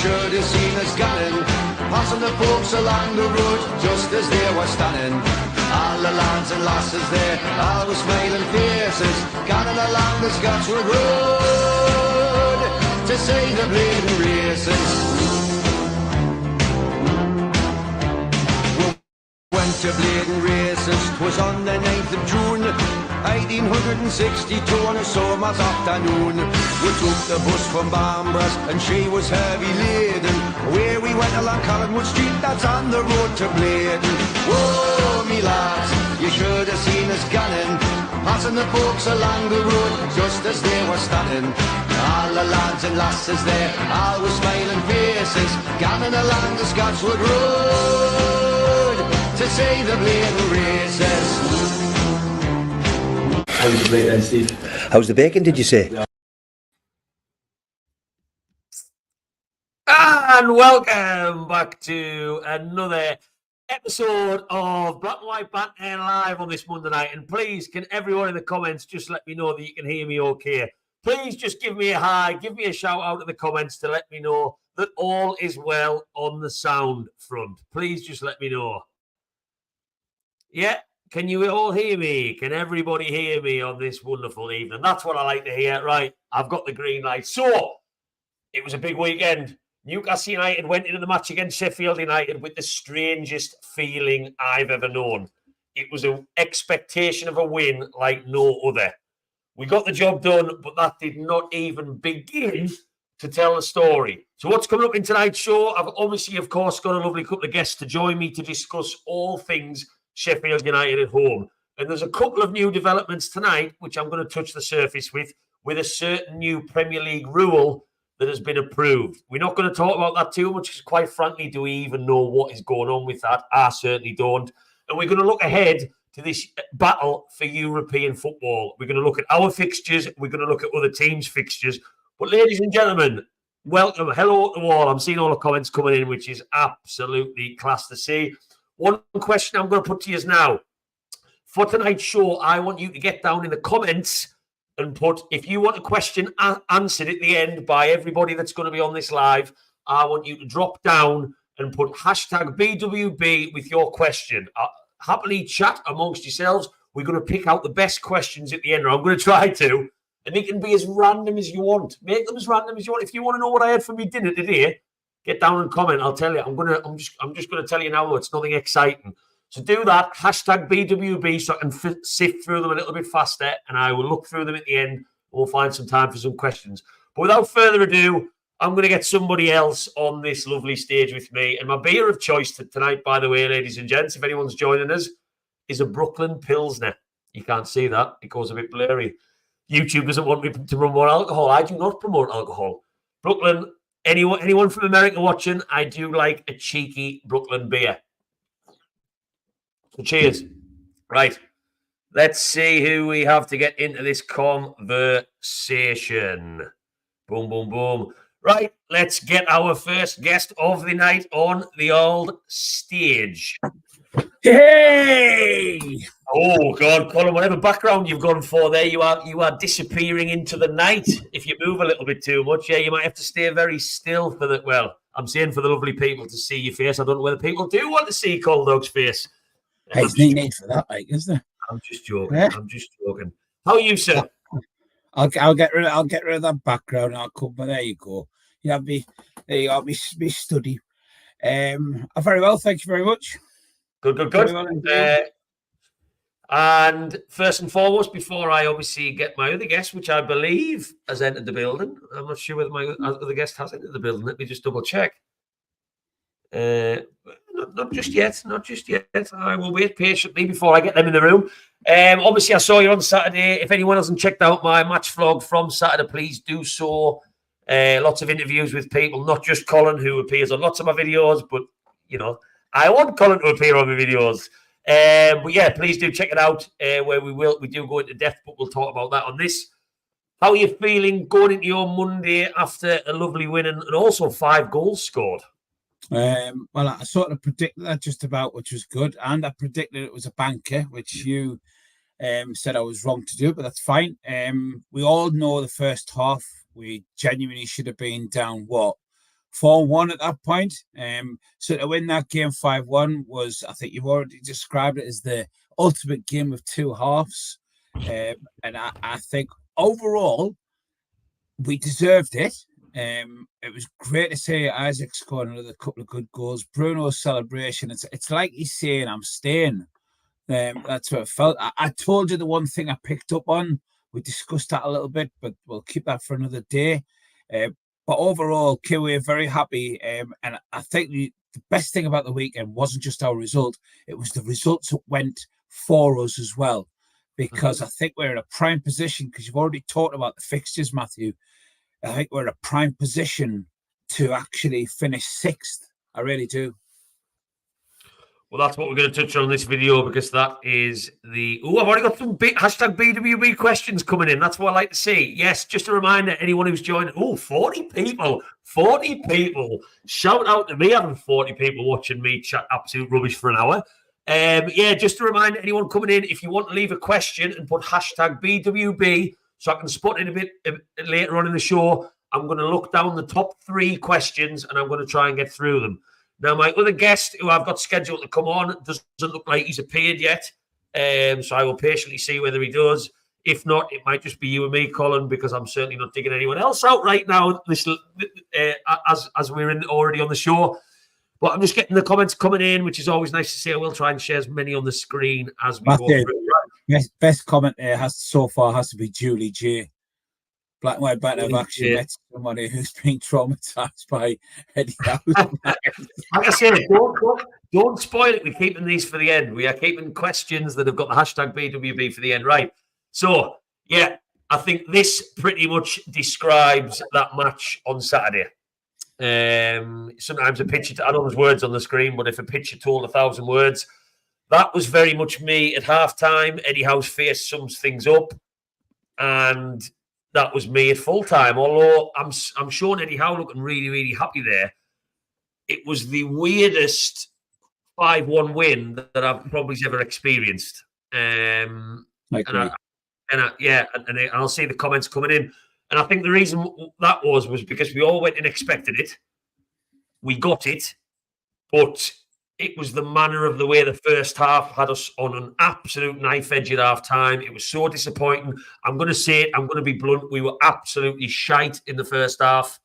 should have seen us gunning, passing the folks along the road just as they were standing. All the lads and lasses there, all with smiling faces, gunning along the Scotswood Road to see the bleeding races. We went to bleeding races, 'twas on the 9th of June 1862 on a summer's afternoon. We took the bus from Bambra's and she was heavy laden. Where we went along Collingwood Street, that's on the road to Bladen. Whoa, me lads, you should have seen us gunning, passing the folks along the road just as they were standing. All the lads and lasses there, all with smiling faces, gunning along the Scotswood Road to see the bleeding races. How's the break then, Steve? How's the bacon, did you say? And welcome back to another episode of Black and White Banter Live on this Monday night. And please, can everyone in the comments just let me know that you can hear me okay? Please just give me a hi, give me a shout out in the comments to let me know that all is well on the sound front. Please just let me know. Yeah? Can you all hear me? Can everybody hear me on this wonderful evening? That's what I like to hear. Right, I've got the green light. So, it was a big weekend. Newcastle United went into the match against Sheffield United with the strangest feeling I've ever known. It was an expectation of a win like no other. We got the job done, but that did not even begin to tell the story. So what's coming up in tonight's show? I've obviously, of course, got a lovely couple of guests to join me to discuss all things Sheffield United at home. And there's a couple of new developments tonight, which I'm going to touch the surface with a certain new Premier League rule that has been approved. We're not going to talk about that too much, because quite frankly, do we even know what is going on with that? I certainly don't. And we're going to look ahead to this battle for European football. We're going to look at our fixtures. We're going to look at other teams' fixtures. But ladies and gentlemen, welcome. Hello to all. I'm seeing all the comments coming in, which is absolutely class to see. One question I'm going to put to you is now. For tonight's show, I want you to get down in the comments and put, if you want a question answered at the end by everybody that's going to be on this live, I want you to drop down and put hashtag BWB with your question. Happily chat amongst yourselves. We're going to pick out the best questions at the end, or I'm going to try to, and they can be as random as you want. Make them as random as you want. If you want to know what I had for me dinner today, get down and comment. I'll tell you. I'm just going to tell you now, though, it's nothing exciting. So do that. Hashtag BWB so I can sift through them a little bit faster, and I will look through them at the end, and we'll find some time for some questions. But without further ado, I'm going to get somebody else on this lovely stage with me. And my beer of choice tonight, by the way, ladies and gents, if anyone's joining us, is a Brooklyn Pilsner. You can't see that. It goes a bit blurry. YouTube doesn't want me to promote alcohol. I do not promote alcohol. Brooklyn, anyone from America watching, I do like a cheeky Brooklyn beer. So cheers. Right. Let's see who we have to get into this conversation. Boom, boom, boom. Right. Let's get our first guest of the night on the old stage. Hey! Oh, God, Colin, whatever background you've gone for there, you are disappearing into the night. If you move a little bit too much, yeah, you might have to stay very still for the, well, I'm saying for the lovely people to see your face. I don't know whether people do want to see Cold Dog's face. There's no need for that, like, is there? I'm just joking. Yeah. I'm just joking. How are you, sir? I'll get rid of that background. I'll come. But there you go. You have me. There you go. Me study. I'm very well. Thank you very much. Good. Well, and first and foremost, before I obviously get my other guest, which I believe has entered the building, I'm not sure whether my other guest has entered the building. Let me just double check. Not just yet. I will wait patiently before I get them in the room. Obviously, I saw you on Saturday. If anyone hasn't checked out my match vlog from Saturday, please do so. Lots of interviews with people, not just Colin, who appears on lots of my videos, but, you know, I want Colin to appear on my videos. But yeah, please do check it out, where we do go into depth, but we'll talk about that on this. How are you feeling going into your Monday after a lovely win and also 5 goals scored? Well, I sort of predicted that just about, which was good, and I predicted it was a banker, which you said I was wrong to do, but that's fine. We all know the first half we genuinely should have been down 4-1 4-1 at that point. So to win that game 5-1 was, I think you've already described it as the ultimate game of two halves. And I think overall, we deserved it. It was great to see Isaac scored another couple of good goals. Bruno's celebration, it's like he's saying, I'm staying. That's what it felt. I told you the one thing I picked up on. We discussed that a little bit, but we'll keep that for another day. But overall, Kiwi are very happy. And I think the best thing about the weekend wasn't just our result. It was the results that went for us as well. Because I think we're in a prime position, because you've already talked about the fixtures, Matthew. I think we're in a prime position to actually finish 6th. I really do. Well, that's what we're going to touch on in this video, because that is the... Oh, I've already got some hashtag BWB questions coming in. That's what I like to see. Yes, just a reminder, anyone who's joined... Oh, 40 people. 40 people. Shout out to me having 40 people watching me chat absolute rubbish for an hour. Yeah, just to remind anyone coming in, if you want to leave a question and put hashtag BWB, so I can spot it a bit later on in the show, I'm going to look down the top 3 questions and I'm going to try and get through them. Now, my other guest, who I've got scheduled to come on, doesn't look like he's appeared yet, so I will patiently see whether he does. If not, it might just be you and me, Colin, because I'm certainly not digging anyone else out right now. This, as we're already on the show. But I'm just getting the comments coming in, which is always nice to see. I will try and share as many on the screen as we go through. Best comment there has to be Julie J. Black and White Banter have actually met somebody who's been traumatised by Eddie Howe. Like I said, don't spoil it. We're keeping these for the end. We are keeping questions that have got the hashtag BWB for the end. Right. So, yeah, I think this pretty much describes that match on Saturday. Sometimes a picture, I know there's words on the screen, but if a picture told 1,000 words, that was very much me at halftime. Eddie Howe's face sums things up, and that was me at full time. Although I'm showing Eddie Howe looking really, really happy there. It was the weirdest 5-1 win that I've probably ever experienced. And I'll see the comments coming in. And I think the reason that was because we all went and expected it. We got it. But it was the manner of the way the first half had us on an absolute knife edge at half time. It was so disappointing. I'm going to say it. I'm going to be blunt. We were absolutely shite in the first half.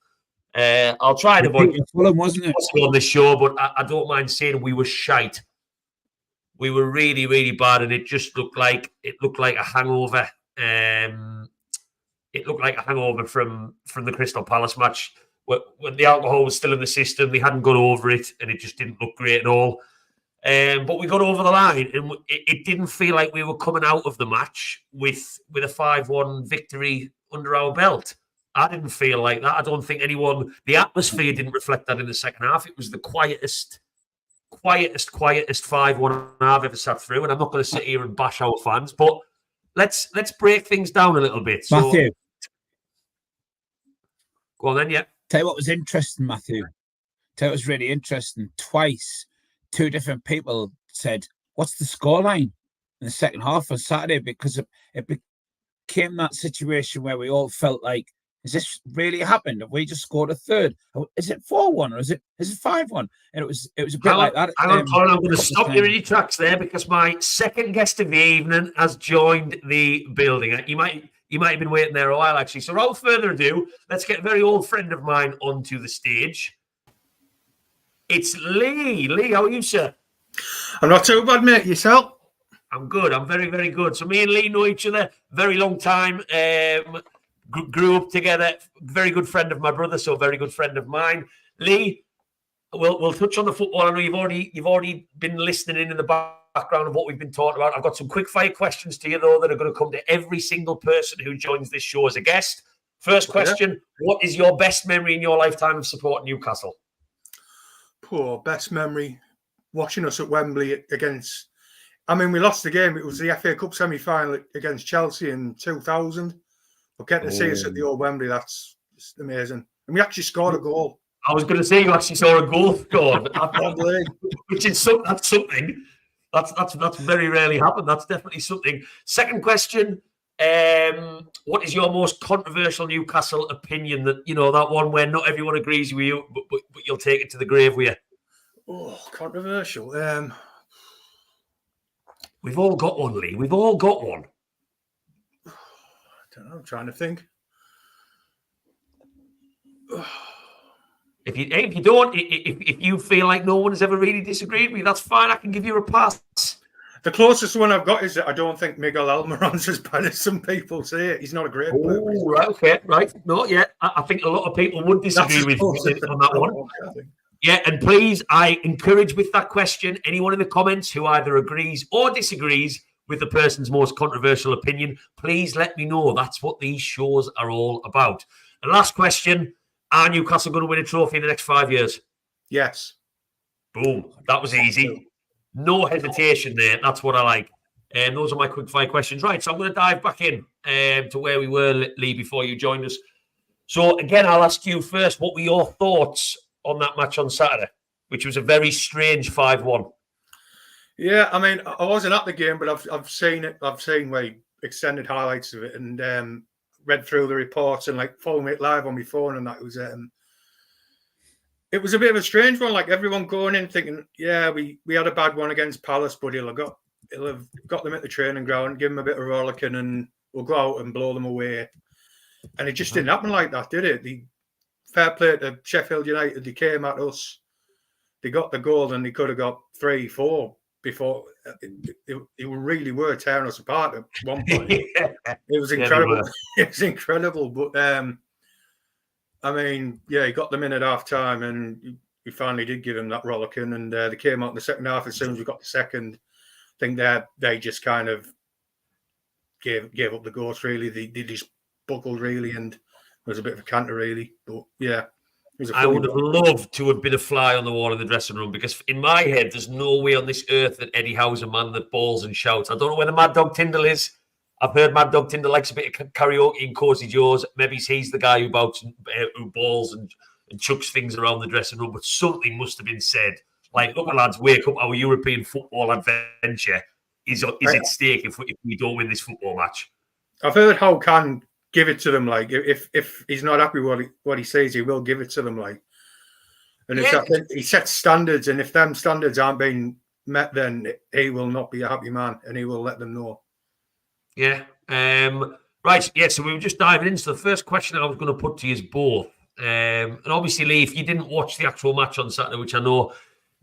I'll try and avoid it on this show, but I don't mind saying we were shite. We were really, really bad, and it just looked like a hangover. It looked like a hangover from the Crystal Palace match when the alcohol was still in the system. They hadn't got over it, and it just didn't look great at all. But we got over the line, and it didn't feel like we were coming out of the match with a 5-1 victory under our belt. I didn't feel like that. I don't think the atmosphere didn't reflect that in the second half. It was the quietest 5-1 I've ever sat through, and I'm not going to sit here and bash our fans, but let's break things down a little bit. Matthew. Go on then, yeah. Tell you what was interesting, Matthew. Tell you what was really interesting. Twice, 2 different people said, "What's the scoreline in the second half on Saturday?" Because it became that situation where we all felt like, "Has this really happened? Have we just scored a third? Is it 4-1 or is it 5-1?" And it was a bit like that. Hang on, Colin, I'm going to stop you in your tracks there, because my second guest of the evening has joined the building. You might have been waiting there a while, actually. So without further ado, let's get a very old friend of mine onto the stage. It's Lee. Lee, how are you, sir? I'm not too bad, mate. Yourself? I'm good. I'm very, very good. So me and Lee know each other very long time. Grew up together. Very good friend of my brother, so very good friend of mine. Lee, we'll touch on the football. I know you've already been listening in the background of what we've been talking about. I've got some quick fire questions to you, though, that are going to come to every single person who joins this show as a guest. First question, What is your best memory in your lifetime of supporting Newcastle? Poor best memory, watching us at Wembley against... I mean, we lost the game. It was the FA Cup semi-final against Chelsea in 2000. But getting to see us at the old Wembley, that's just amazing. And we actually scored a goal. I was going to say you actually saw a goal scored. Which is that's something. That's very rarely happened. That's definitely something. Second question, What is your most controversial Newcastle opinion? That that one where not everyone agrees with you, but you'll take it to the grave with you. Oh, controversial. We've all got one, Lee. We've all got one. I don't know. I'm trying to think. If you feel like no one has ever really disagreed with you, that's fine. I can give you a pass. The closest one I've got is that I don't think Miguel Almiron's as bad as some people say. He's not a great player. Oh, right, okay, right. No, yeah. I think a lot of people would disagree with you on that one. Yeah, and please, I encourage with that question, anyone in the comments who either agrees or disagrees with the person's most controversial opinion, please let me know. That's what these shows are all about. And last question, are Newcastle going to win a trophy in the next 5 years? Yes. Boom. That was easy. No hesitation there. That's what I like. And those are my quick fire questions. Right, so I'm going to dive back in to where we were, Lee, before you joined us. So, again, I'll ask you first, what were your thoughts on that match on Saturday, which was a very strange 5-1? Yeah, I mean, I wasn't at the game, but I've seen it. I've seen extended highlights of it and read through the reports and following it live on my phone, and that it was a bit of a strange one. Like everyone going in thinking, yeah, we had a bad one against Palace, but he'll have got them at the training ground, give them a bit of rollicking, and we'll go out and blow them away. And it just didn't happen like that, did it? The fair play to Sheffield United, they came at us, they got the goal, and they could have got 3-4 before. They really were tearing us apart at one point. Yeah. It was incredible. It was incredible, but I mean, yeah, he got them in at half time, and we finally did give him that rollicking, and they came out in the second half as soon as we got the second. I think they just kind of gave up the ghost, really. They just buckled, really, and it was a bit of a canter, really. But yeah, it was I would have loved to have been a fly on the wall in the dressing room, because in my head, there's no way on this earth that Eddie Howe's a man that balls and shouts. I don't know where the Mad Dog Tyndall is. I've heard Mad Dog Tyndall likes a bit of karaoke and Cozy Joe's. Maybe he's the guy who balls and chucks things around the dressing room, but something must have been said. Like, look, lads, wake up. Our European football adventure is at stake if we don't win this football match. I've heard Howe can give it to them. Like, if he's not happy with what he says, he will give it to them. Like, and he sets standards, and if them standards aren't being met, then he will not be a happy man, and he will let them know. Yeah. Right. Yeah. So we were just diving into the first question I was going to put to you is both. And obviously, Lee, if you didn't watch the actual match on Saturday, which I know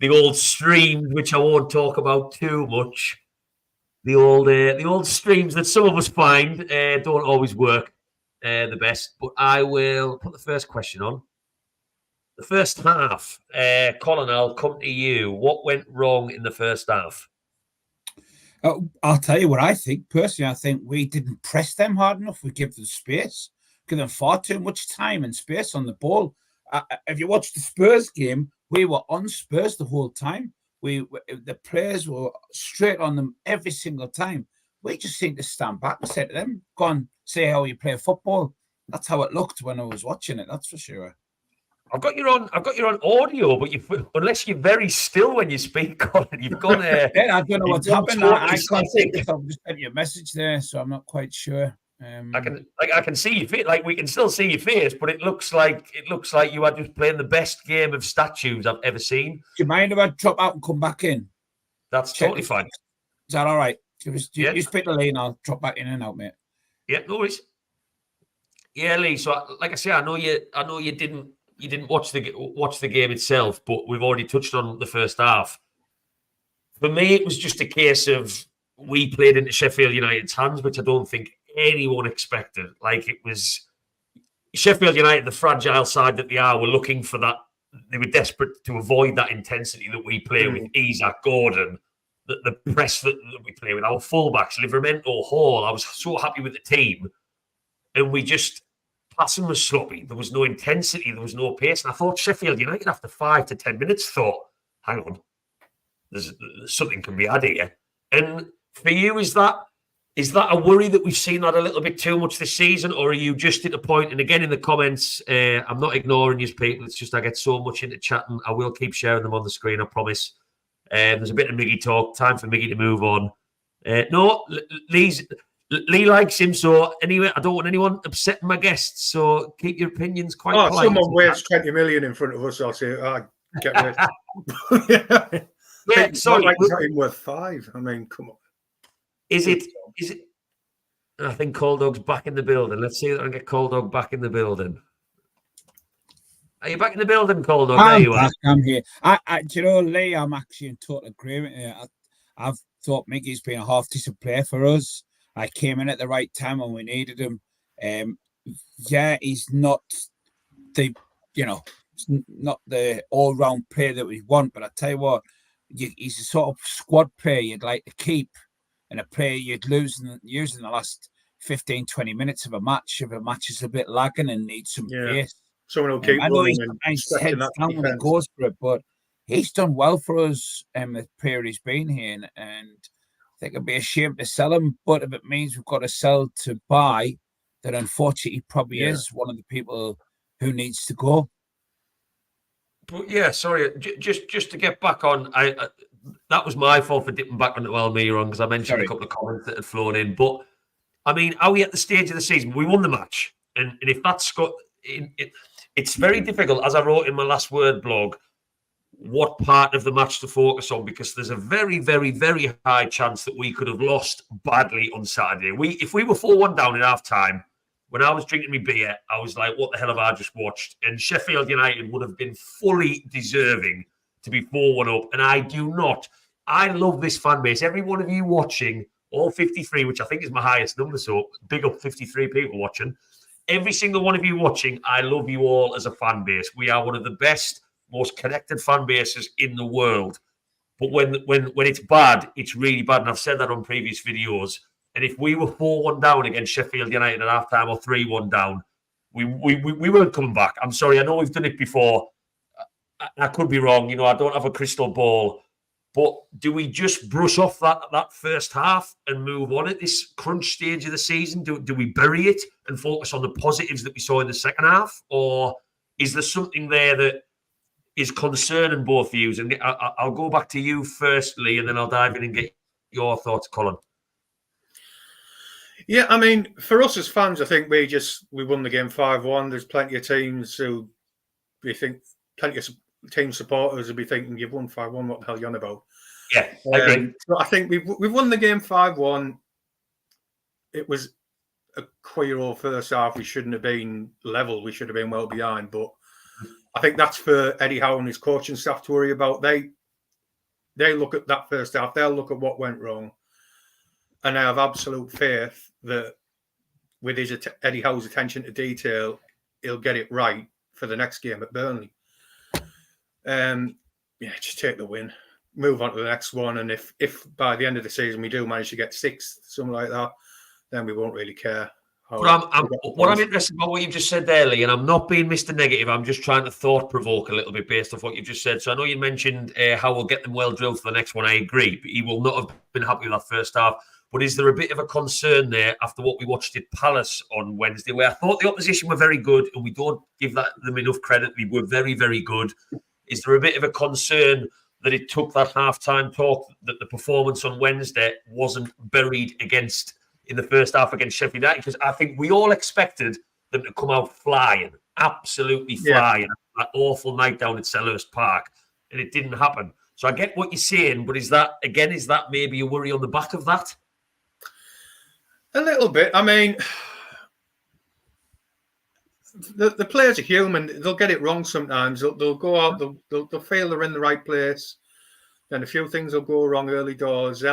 the old streams, which I won't talk about too much, the old streams that some of us find don't always work the best. But I will put the first question on. The first half, Colin, I'll come to you. What went wrong in the first half? I'll tell you what I think. Personally, I think we didn't press them hard enough. We give them space, give them far too much time and space on the ball. If you watch the Spurs game, we were on Spurs the whole time. The players were straight on them every single time. We just seemed to stand back and say to them, "Go on, say how you play football." That's how it looked when I was watching it. That's for sure. I've got you on audio, but unless you're very still when you speak, Colin, you've gone there. I don't know what's happened. I can't think. I've just sent you a message there, so I'm not quite sure. I can see your face. Like, we can still see your face, but it looks like you are just playing the best game of statues I've ever seen. Do you mind if I drop out and come back in? That's totally fine. Is that all right? You speak to Lee, and I'll drop back in and out, mate. Yeah, no worries. Yeah, Lee. So, like I say, I know you didn't watch the game itself, but we've already touched on the first half. For me, it was just a case of we played into Sheffield United's hands, which I don't think anyone expected. Like, it was Sheffield United, the fragile side that they are, were looking for that. They were desperate to avoid that intensity that we play with Isak, Gordon, the press that we play with, our fullbacks, Livramento, Hall. I was so happy with the team. And we just, passing was sloppy. There was no intensity. There was no pace. And I thought Sheffield United, after 5 to 10 minutes, thought, hang on, there's something can be had here. And for you, is that a worry that we've seen that a little bit too much this season? Or are you just at a point, and again in the comments, I'm not ignoring you people, it's just I get so much into chatting. I will keep sharing them on the screen, I promise. There's a bit of Miggy talk, time for Miggy to move on. No, Lee's Lee likes him, so anyway, I don't want anyone upsetting my guests. So keep your opinions quite polite. Someone weighs 20 million in front of us. I'll say, get rid. Yeah, sorry, like he's not even worth 5. I mean, come on. Is it? I think Cold Dog's back in the building. Let's see if I can get Cold Dog back in the building. Are you back in the building, Cold Dog? There you are. I'm here. Do you know, Lee, I'm actually in total agreement here. I've thought Mickey's been a half-decent player for us. I came in at the right time when we needed him. Yeah, he's not the, not the all-round player that we want, but I tell you what, he's a sort of squad player you'd like to keep and a player you'd use in the last 15, 20 minutes of a match if a match is a bit lagging and needs some pace. Someone will keep I know running he's heads down when he goes for it, but he's done well for us the period he's been here, and I think it'd be a shame to sell him. But if it means we've got to sell to buy, then unfortunately he probably is one of the people who needs to go. But yeah, sorry, just to get back on, that was my fault for dipping back onto Almiron because I mentioned a couple of comments that had flown in. But I mean, are we at the stage of the season? We won the match, and if that's got it's very difficult, as I wrote in my last word blog, what part of the match to focus on, because there's a very, very, very high chance that we could have lost badly on Saturday. If we were 4-1 down at half time, when I was drinking my beer, I was like, what the hell have I just watched? And Sheffield United would have been fully deserving to be 4-1 up. And I love this fan base. Every one of you watching, all 53, which I think is my highest number, so big up 53 people watching. Every single one of you watching, I love you all as a fan base. We are one of the best, most connected fan bases in the world. But when it's bad, it's really bad. And I've said that on previous videos. And if we were 4-1 down against Sheffield United at halftime or 3-1 down, we weren't coming back. I'm sorry. I know we've done it before. I could be wrong. I don't have a crystal ball. But do we just brush off that first half and move on at this crunch stage of the season? Do we bury it and focus on the positives that we saw in the second half? Or is there something there that is concerning both views? And I'll go back to you firstly, and then I'll dive in and get your thoughts, Colin. Yeah, I mean, for us as fans, I think we won the game 5-1. There's plenty of teams who plenty of team supporters will be thinking, you've won 5-1, what the hell are you on about? Yeah, I agree. So I think we've won the game 5-1. It was a queer old first half. We shouldn't have been level. We should have been well behind. But I think that's for Eddie Howe and his coaching staff to worry about. They look at that first half. They'll look at what went wrong. And I have absolute faith that with Eddie Howe's attention to detail, he'll get it right for the next game at Burnley. Just take the win, move on to the next one, and if by the end of the season we do manage to get 6th, something like that, then we won't really care. But I'm interested about what you've just said there, Lee, and I'm not being Mr. Negative. I'm just trying to thought provoke a little bit based off what you've just said. So I know you mentioned how we'll get them well drilled for the next one. I agree, but he will not have been happy with that first half. But is there a bit of a concern there after what we watched at Palace on Wednesday, where I thought the opposition were very good, and we don't give them enough credit? We were very, very good. Is there a bit of a concern that it took that half-time talk, that the performance on Wednesday wasn't buried in the first half against Sheffield United? Because I think we all expected them to come out flying, absolutely flying, that awful night down at Selhurst Park, and it didn't happen. So I get what you're saying, but is that maybe a worry on the back of that? A little bit. I mean, the players are human. They'll get it wrong sometimes. They'll go out. They'll feel they're in the right place. Then a few things will go wrong early doors.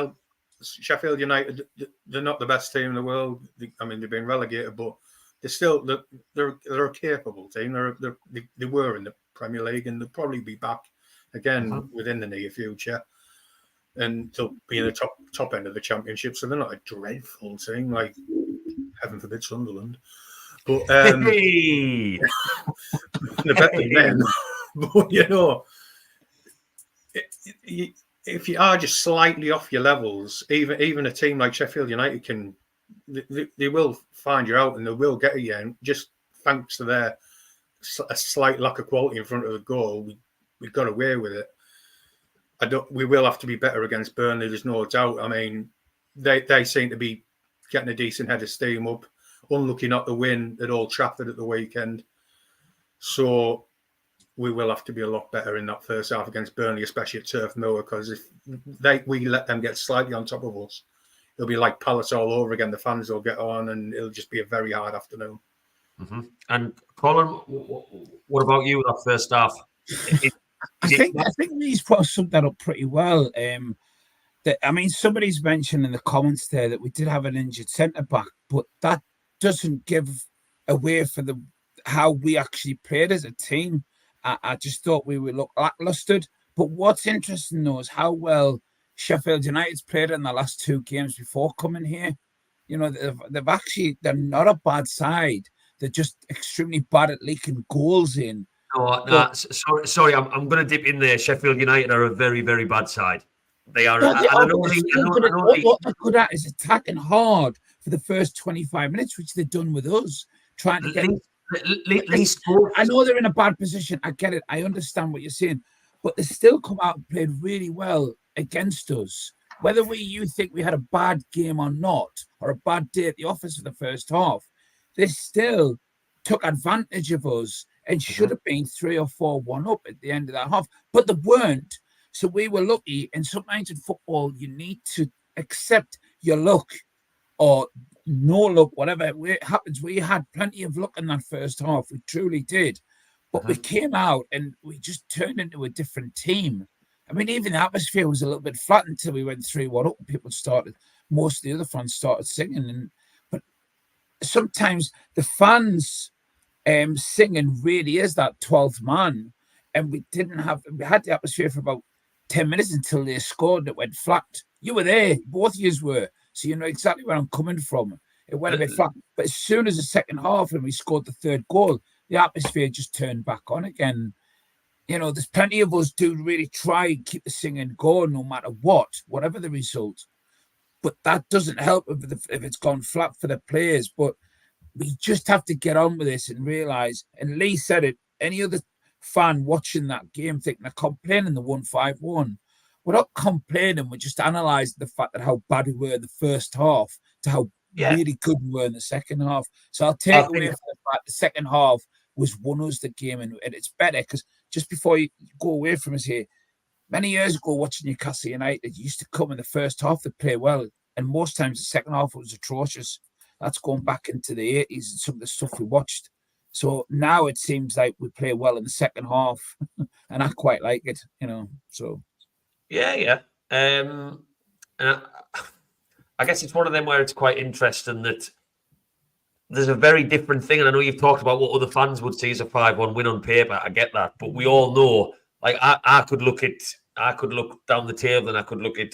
Sheffield United, they're not the best team in the world. They've been relegated, but they're a capable team. They were in the Premier League, and they'll probably be back again within the near future. And they'll be in the top end of the Championship, so they're not a dreadful team, like heaven forbid Sunderland. But they're better than them. But if you are just slightly off your levels, even a team like Sheffield United they will find you out and they will get you in. Just thanks to a slight lack of quality in front of the goal, we got away with it. We will have to be better against Burnley. There's no doubt. I mean, they seem to be getting a decent head of steam up. Unlucky not to win at Old Trafford at the weekend. So we will have to be a lot better in that first half against Burnley, especially at Turf Moor, because if we let them get slightly on top of us, it'll be like Palace all over again. The fans will get on, and it'll just be a very hard afternoon. Mm-hmm. And Colin, what about you? That first half? I think these put summed that up pretty well. Somebody's mentioned in the comments there that we did have an injured centre back, but that doesn't give away for how we actually played as a team. I just thought we would look lackluster. But what's interesting though is how well Sheffield United's played in the last 2 games before coming here. You know, they're not a bad side. They're just extremely bad at leaking goals in. No, sorry, I'm going to dip in there. Sheffield United are a very, very bad side. They are. What they're good at is attacking hard for the first 25 minutes, which they've done with us. Trying to get. I know they're in a bad position. I get it. I understand what you're saying, but they still come out and played really well against us. Whether you think we had a bad game or not, or a bad day at the office for the first half, they still took advantage of us and should have been 3 or 4-1 up at the end of that half, but they weren't. So we were lucky. And sometimes in football, you need to accept your luck or no luck, whatever it happens. We had plenty of luck in that first half. We truly did. But we came out and we just turned into a different team. I mean, even the atmosphere was a little bit flat until we went 3-1 up and most of the other fans started singing. But sometimes the fans singing really is that 12th man. And we had the atmosphere for about 10 minutes until they scored and it went flat. You were there, both of you were. So you know exactly where I'm coming from. It went a bit flat. But as soon as the second half and we scored the 3rd goal, the atmosphere just turned back on again. You know, there's plenty of us do really try and keep the singing going no matter whatever the result. But that doesn't help if it's gone flat for the players. But we just have to get on with this and realise, and Lee said it, any other fan watching that game thinking they're complaining the 1-5-1. We're not complaining, we're just analysing the fact that how bad we were in the first half to how really good we were in the second half. So I'll take away from the fact the second half was won us the game, and it's better because just before you go away from us here, many years ago watching Newcastle United, you used to come in the first half to play well, and most times the second half was atrocious. That's going back into the 80s and some of the stuff we watched. So now it seems like we play well in the second half, and I quite like it, you know. So yeah. And I guess it's one of them where it's quite interesting that there's a very different thing. And I know you've talked about what other fans would see as a 5-1 win on paper. I get that, but we all know. Like I could look down the table and I could look at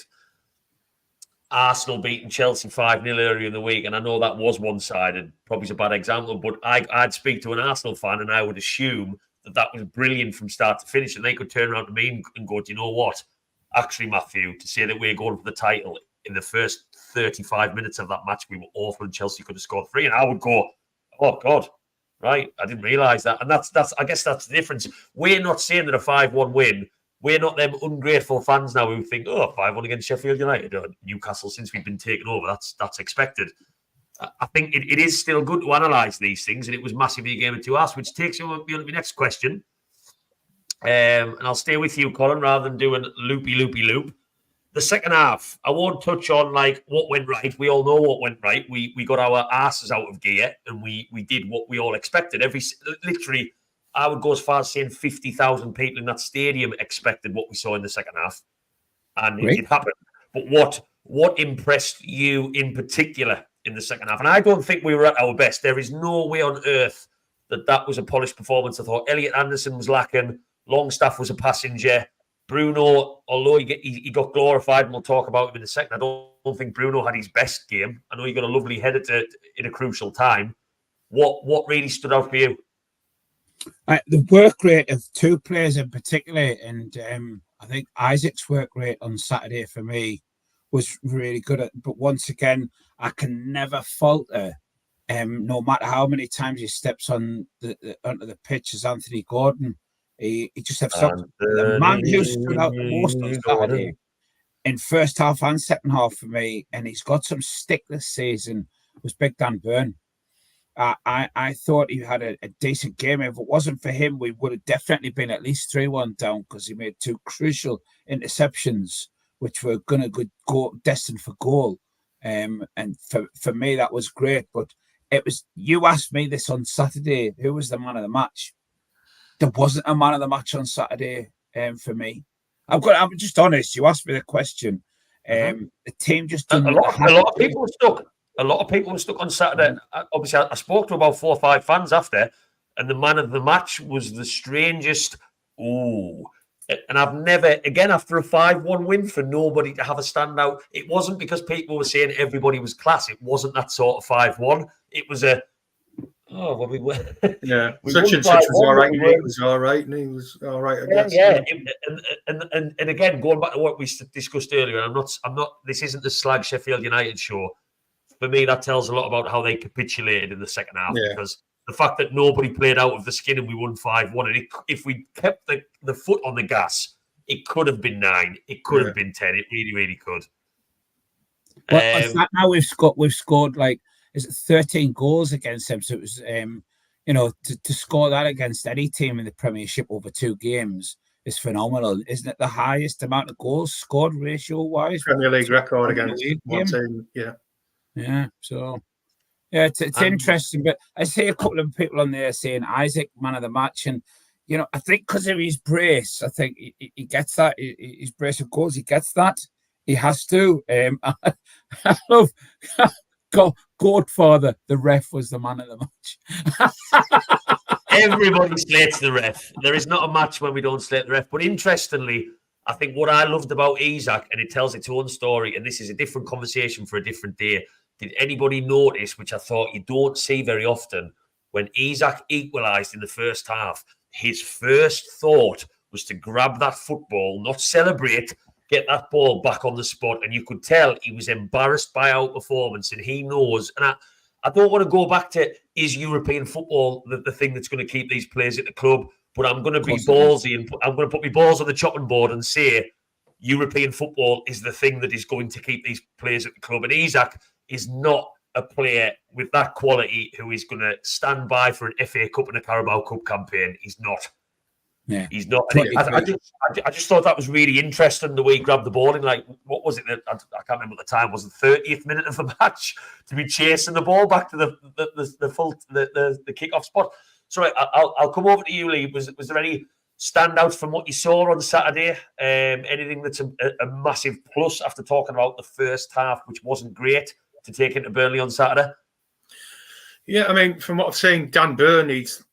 Arsenal beating Chelsea 5-0 earlier in the week, and I know that was one-sided, probably a bad example, but I'd speak to an Arsenal fan and I would assume that was brilliant from start to finish, and they could turn around to me and go, do you know what? Actually, Matthew, to say that we're going for the title in the first 35 minutes of that match, we were awful and Chelsea could have scored 3, and I would go, oh, God, right, I didn't realise that. And that's I guess that's the difference. We're not saying that a 5-1 win, we're not them ungrateful fans now who think, 5-1 against Sheffield United or Newcastle since we've been taken over. That's expected. I think it is still good to analyse these things, and it was massively a game of 2 halves, which takes me on to my next question. And I'll stay with you, Colin, rather than doing loop. The second half, I won't touch on like what went right. We all know what went right. We got our asses out of gear, and we did what we all expected. Literally, I would go as far as saying 50,000 people in that stadium expected what we saw in the second half, and it happened. But what impressed you in particular in the second half? And I don't think we were at our best. There is no way on earth that was a polished performance. I thought Elliot Anderson was lacking. Longstaff was a passenger. Bruno, although he got glorified, and we'll talk about him in a second, I don't think Bruno had his best game. I know he got a lovely header in a crucial time. What really stood out for you? The work rate of 2 players in particular, and I think Isaac's work rate on Saturday for me was really good. But once again, I can never falter. No matter how many times he steps on onto the pitch as Anthony Gordon, he just has something. The man who stood out the most on Saturday, in first half and second half for me, and he's got some stick this season, was Big Dan Burn. I thought he had a decent game. If it wasn't for him, we would have definitely been at least 3-1 down because he made 2 crucial interceptions, which were going to go destined for goal. And for me, that was great. But it was, you asked me this on Saturday, who was the man of the match? There wasn't a man of the match on Saturday for me. I'm just honest. You asked me the question. The team just done a lot of people were stuck. A lot of people were stuck on Saturday. Obviously, I spoke to about 4 or 5 fans after, and the man of the match was the strangest. Ooh. And I've never, again, after a 5-1 win, for nobody to have a standout. It wasn't because people were saying everybody was class. It wasn't that sort of 5-1. It was a, we were. Yeah, such and such was all right. He was all right, and he was all right, I guess. Yeah. And again, going back to what we discussed earlier, I'm not. This isn't the slag Sheffield United show. For me, that tells a lot about how they capitulated in the second half, because the fact that nobody played out of the skin and we won 5-1, and if we kept the foot on the gas, it could have been 9. It could have been 10. It really, really could. Well, now we've scored like, is it 13 goals against them? So it was, to score that against any team in the Premiership over 2 games is phenomenal. Isn't it the highest amount of goals scored ratio-wise? Premier League record against one team, Yeah, so it's interesting, but I see a couple of people on there saying Isaac man of the match, and I think because of his brace, I think he gets that. His brace of goals, he gets that. He has to. I love Godfather. The ref was the man of the match. Everybody slates the ref. There is not a match when we don't slate the ref. But interestingly, I think what I loved about Isaac, and it tells its own story, and this is a different conversation for a different day. Did anybody notice, which I thought you don't see very often, when Isaac equalised in the first half, his first thought was to grab that football, not celebrate, get that ball back on the spot. And you could tell he was embarrassed by our performance, and he knows. And I don't want to go back to, is European football the thing that's going to keep these players at the club? But I'm going to be ballsy, and I'm going to put my balls on the chopping board and say European football is the thing that is going to keep these players at the club. And Isaac is not a player with that quality who is going to stand by for an FA Cup and a Carabao Cup campaign. He's not. Yeah, he's not. I just thought that was really interesting, the way he grabbed the ball in, like, what was it? I can't remember what the time was. The 30th minute of the match, to be chasing the ball back to the kickoff spot. Sorry, I'll come over to you, Lee. Was there any standouts from what you saw on Saturday? Anything that's a massive plus after talking about the first half, which wasn't great, to take into Burnley on Saturday? Yeah, I mean, from what I've seen, Dan Burn needs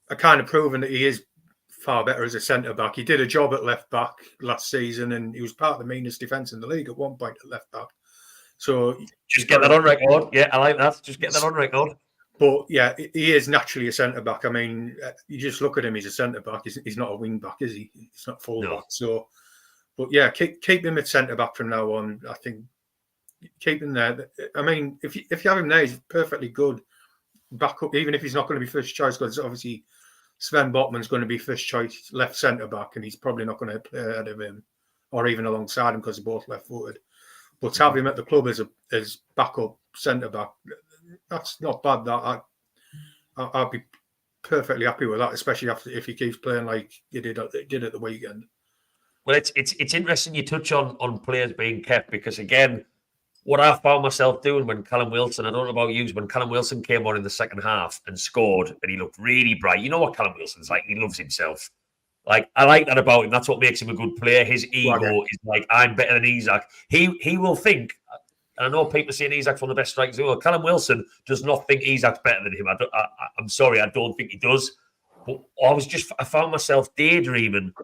a kind of proven that he is far better as a centre-back. He did a job at left-back last season, and he was part of the meanest defence in the league at one point at left-back. So just get that on record. Yeah, I like that. Just get that on record. But yeah, he is naturally a centre-back. I mean, you just look at him, he's a centre-back. He's not a wing-back, is he? He's not full-back. No. So, but yeah, keep him at centre-back from now on. I think keep him there. I mean, if you have him there, he's perfectly good backup, even if he's not going to be first choice, because obviously Sven Botman's going to be first choice left centre-back, and he's probably not going to play ahead of him or even alongside him because they're both left-footed. But to have him at the club as backup centre-back, that's not bad. That I'd be perfectly happy with that, especially if he keeps playing like he did at the weekend. Well, it's interesting you touch on players being kept, because again, what I found myself doing when Callum Wilson, I don't know about you, when Callum Wilson came on in the second half and scored, and he looked really bright. You know what Callum Wilson's like? He loves himself. Like, I like that about him. That's what makes him a good player. His ego is like, I'm better than Isaac. He will think. And I know people saying Isaac's one of the best strikers. Well, Callum Wilson does not think Isaac's better than him. I'm sorry, I don't think he does. But I found myself daydreaming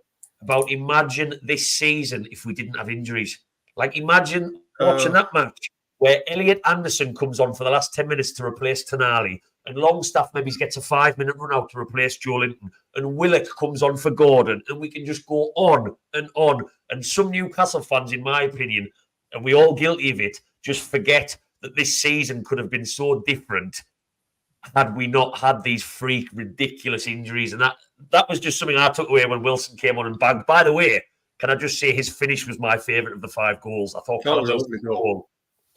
about, imagine this season if we didn't have injuries. Like, imagine watching that match where Elliot Anderson comes on for the last 10 minutes to replace Tonali, and Longstaff maybe gets a 5-minute run out to replace Joe Linton, and Willock comes on for Gordon, and we can just go on and on. And some Newcastle fans, in my opinion, and we're all guilty of it, just forget that this season could have been so different had we not had these freak, ridiculous injuries. And that was just something I took away when Wilson came on and bagged. By the way, can I just say his finish was my favourite of the 5 goals. I thought That was a Callum lovely goal.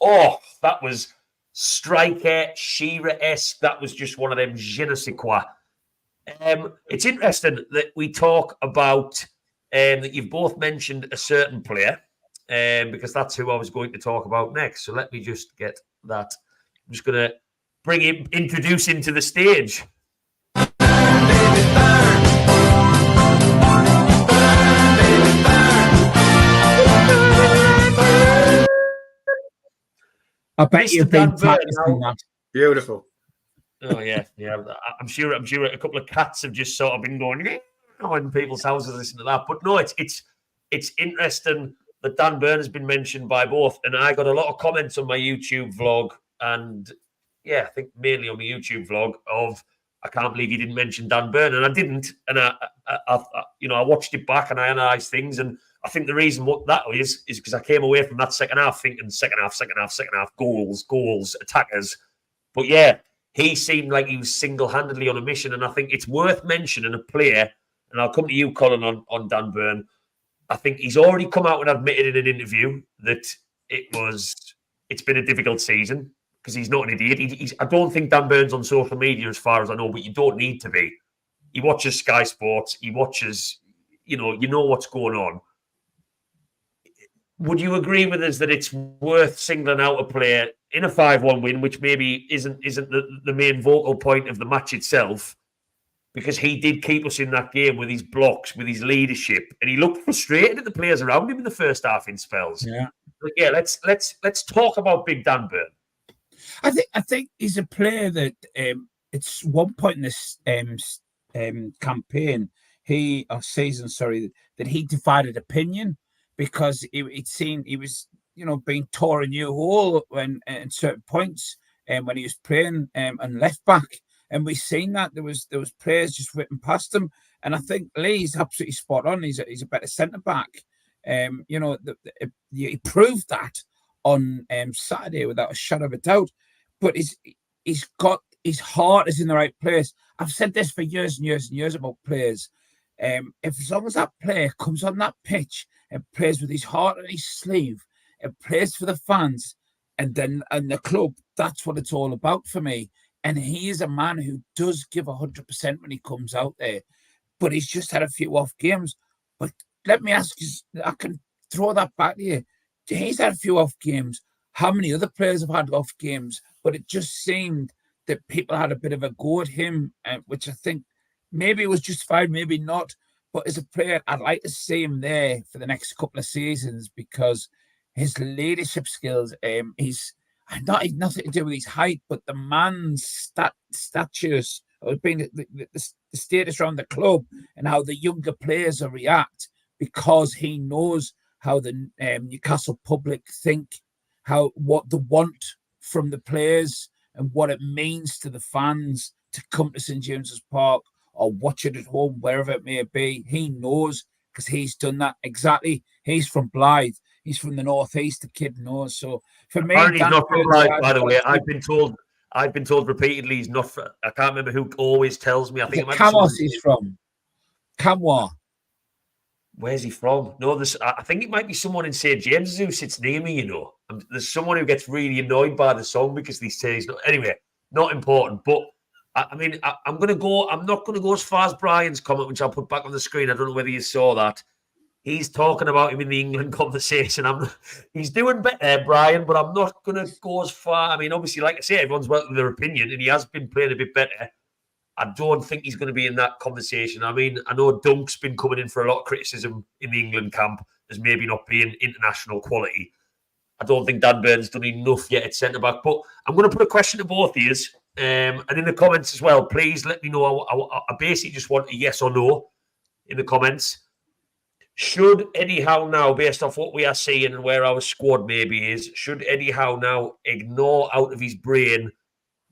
Oh, that was striker, Shearer-esque. That was just one of them je ne sais quoi. It's interesting that we talk about that you've both mentioned a certain player, because that's who I was going to talk about next. So let me just get that. I'm just going to introduce him to the stage. I bet you've been Mr. Dan practicing that. Beautiful. Oh yeah. I'm sure a couple of cats have just sort of been going in people's houses listening to that. But no, it's interesting that Dan Burn has been mentioned by both, and I got a lot of comments on my YouTube vlog, and I think mainly on my YouTube vlog of I can't believe you didn't mention Dan Burn, and I didn't, and I watched it back and I analysed things, and I think the reason what that is because I came away from that second half thinking second half, goals, attackers. But yeah, he seemed like he was single-handedly on a mission, and I think it's worth mentioning a player, and I'll come to you, Colin, on Dan Burn. I think he's already come out and admitted in an interview that it's been a difficult season because he's not an idiot. I don't think Dan Burn's on social media as far as I know, but you don't need to be. He watches Sky Sports. He watches, you know what's going on. Would you agree with us that it's worth singling out a player in a 5-1 win, which maybe isn't the main vocal point of the match itself, because he did keep us in that game with his blocks, with his leadership, and he looked frustrated at the players around him in the first half in spells. Yeah, but yeah. Let's talk about Big Dan Burn. I think he's a player that it's one point in this campaign that he divided opinion because it seemed he was being tore a new hole when at certain points when he was playing on left back. And we've seen that there was players just whipping past him, and I think Lee's absolutely spot on. He's a better centre back. He proved that on Saturday without a shadow of a doubt. But he's got his heart is in the right place. I've said this for years and years and years about players. As long as that player comes on that pitch and plays with his heart on his sleeve and plays for the fans and the club, that's what it's all about for me. And he is a man who does give 100% when he comes out there. But he's just had a few off games. But let me ask you, I can throw that back to you. He's had a few off games. How many other players have had off games? But it just seemed that people had a bit of a go at him, which I think maybe it was justified, maybe not. But as a player, I'd like to see him there for the next couple of seasons because his leadership skills, he's nothing to do with his height, but the man's statures, or being the status around the club and how the younger players will react because he knows how the Newcastle public think, what they want from the players and what it means to the fans to come to St James's Park or watch it at home, wherever it may be. He knows because he's done that exactly. He's from Blythe. He's from the northeast. The kid knows. So for me, apparently he's not from Blythe. By the way, I've been told repeatedly he's not. I can't remember who always tells me. I think it might Camos he's from. Camois. Where's he from? No, I think it might be someone in St James's who sits near me. There's someone who gets really annoyed by the song because they say he's not. Anyway, not important. But I'm going to go. I'm not going to go as far as Brian's comment, which I'll put back on the screen. I don't know whether you saw that. He's talking about him in the England conversation. He's doing better, Brian, but I'm not going to go as far. I mean, obviously, like I say, everyone's welcome to their opinion, and he has been playing a bit better. I don't think he's going to be in that conversation. I mean, I know Dunk's been coming in for a lot of criticism in the England camp as maybe not being international quality. I don't think Dan Burn's done enough yet at centre-back. But I'm going to put a question to both of you, and in the comments as well, please let me know. I basically just want a yes or no in the comments. Should Eddie Howe now, based off what we are seeing and where our squad maybe is, should Eddie Howe now ignore out of his brain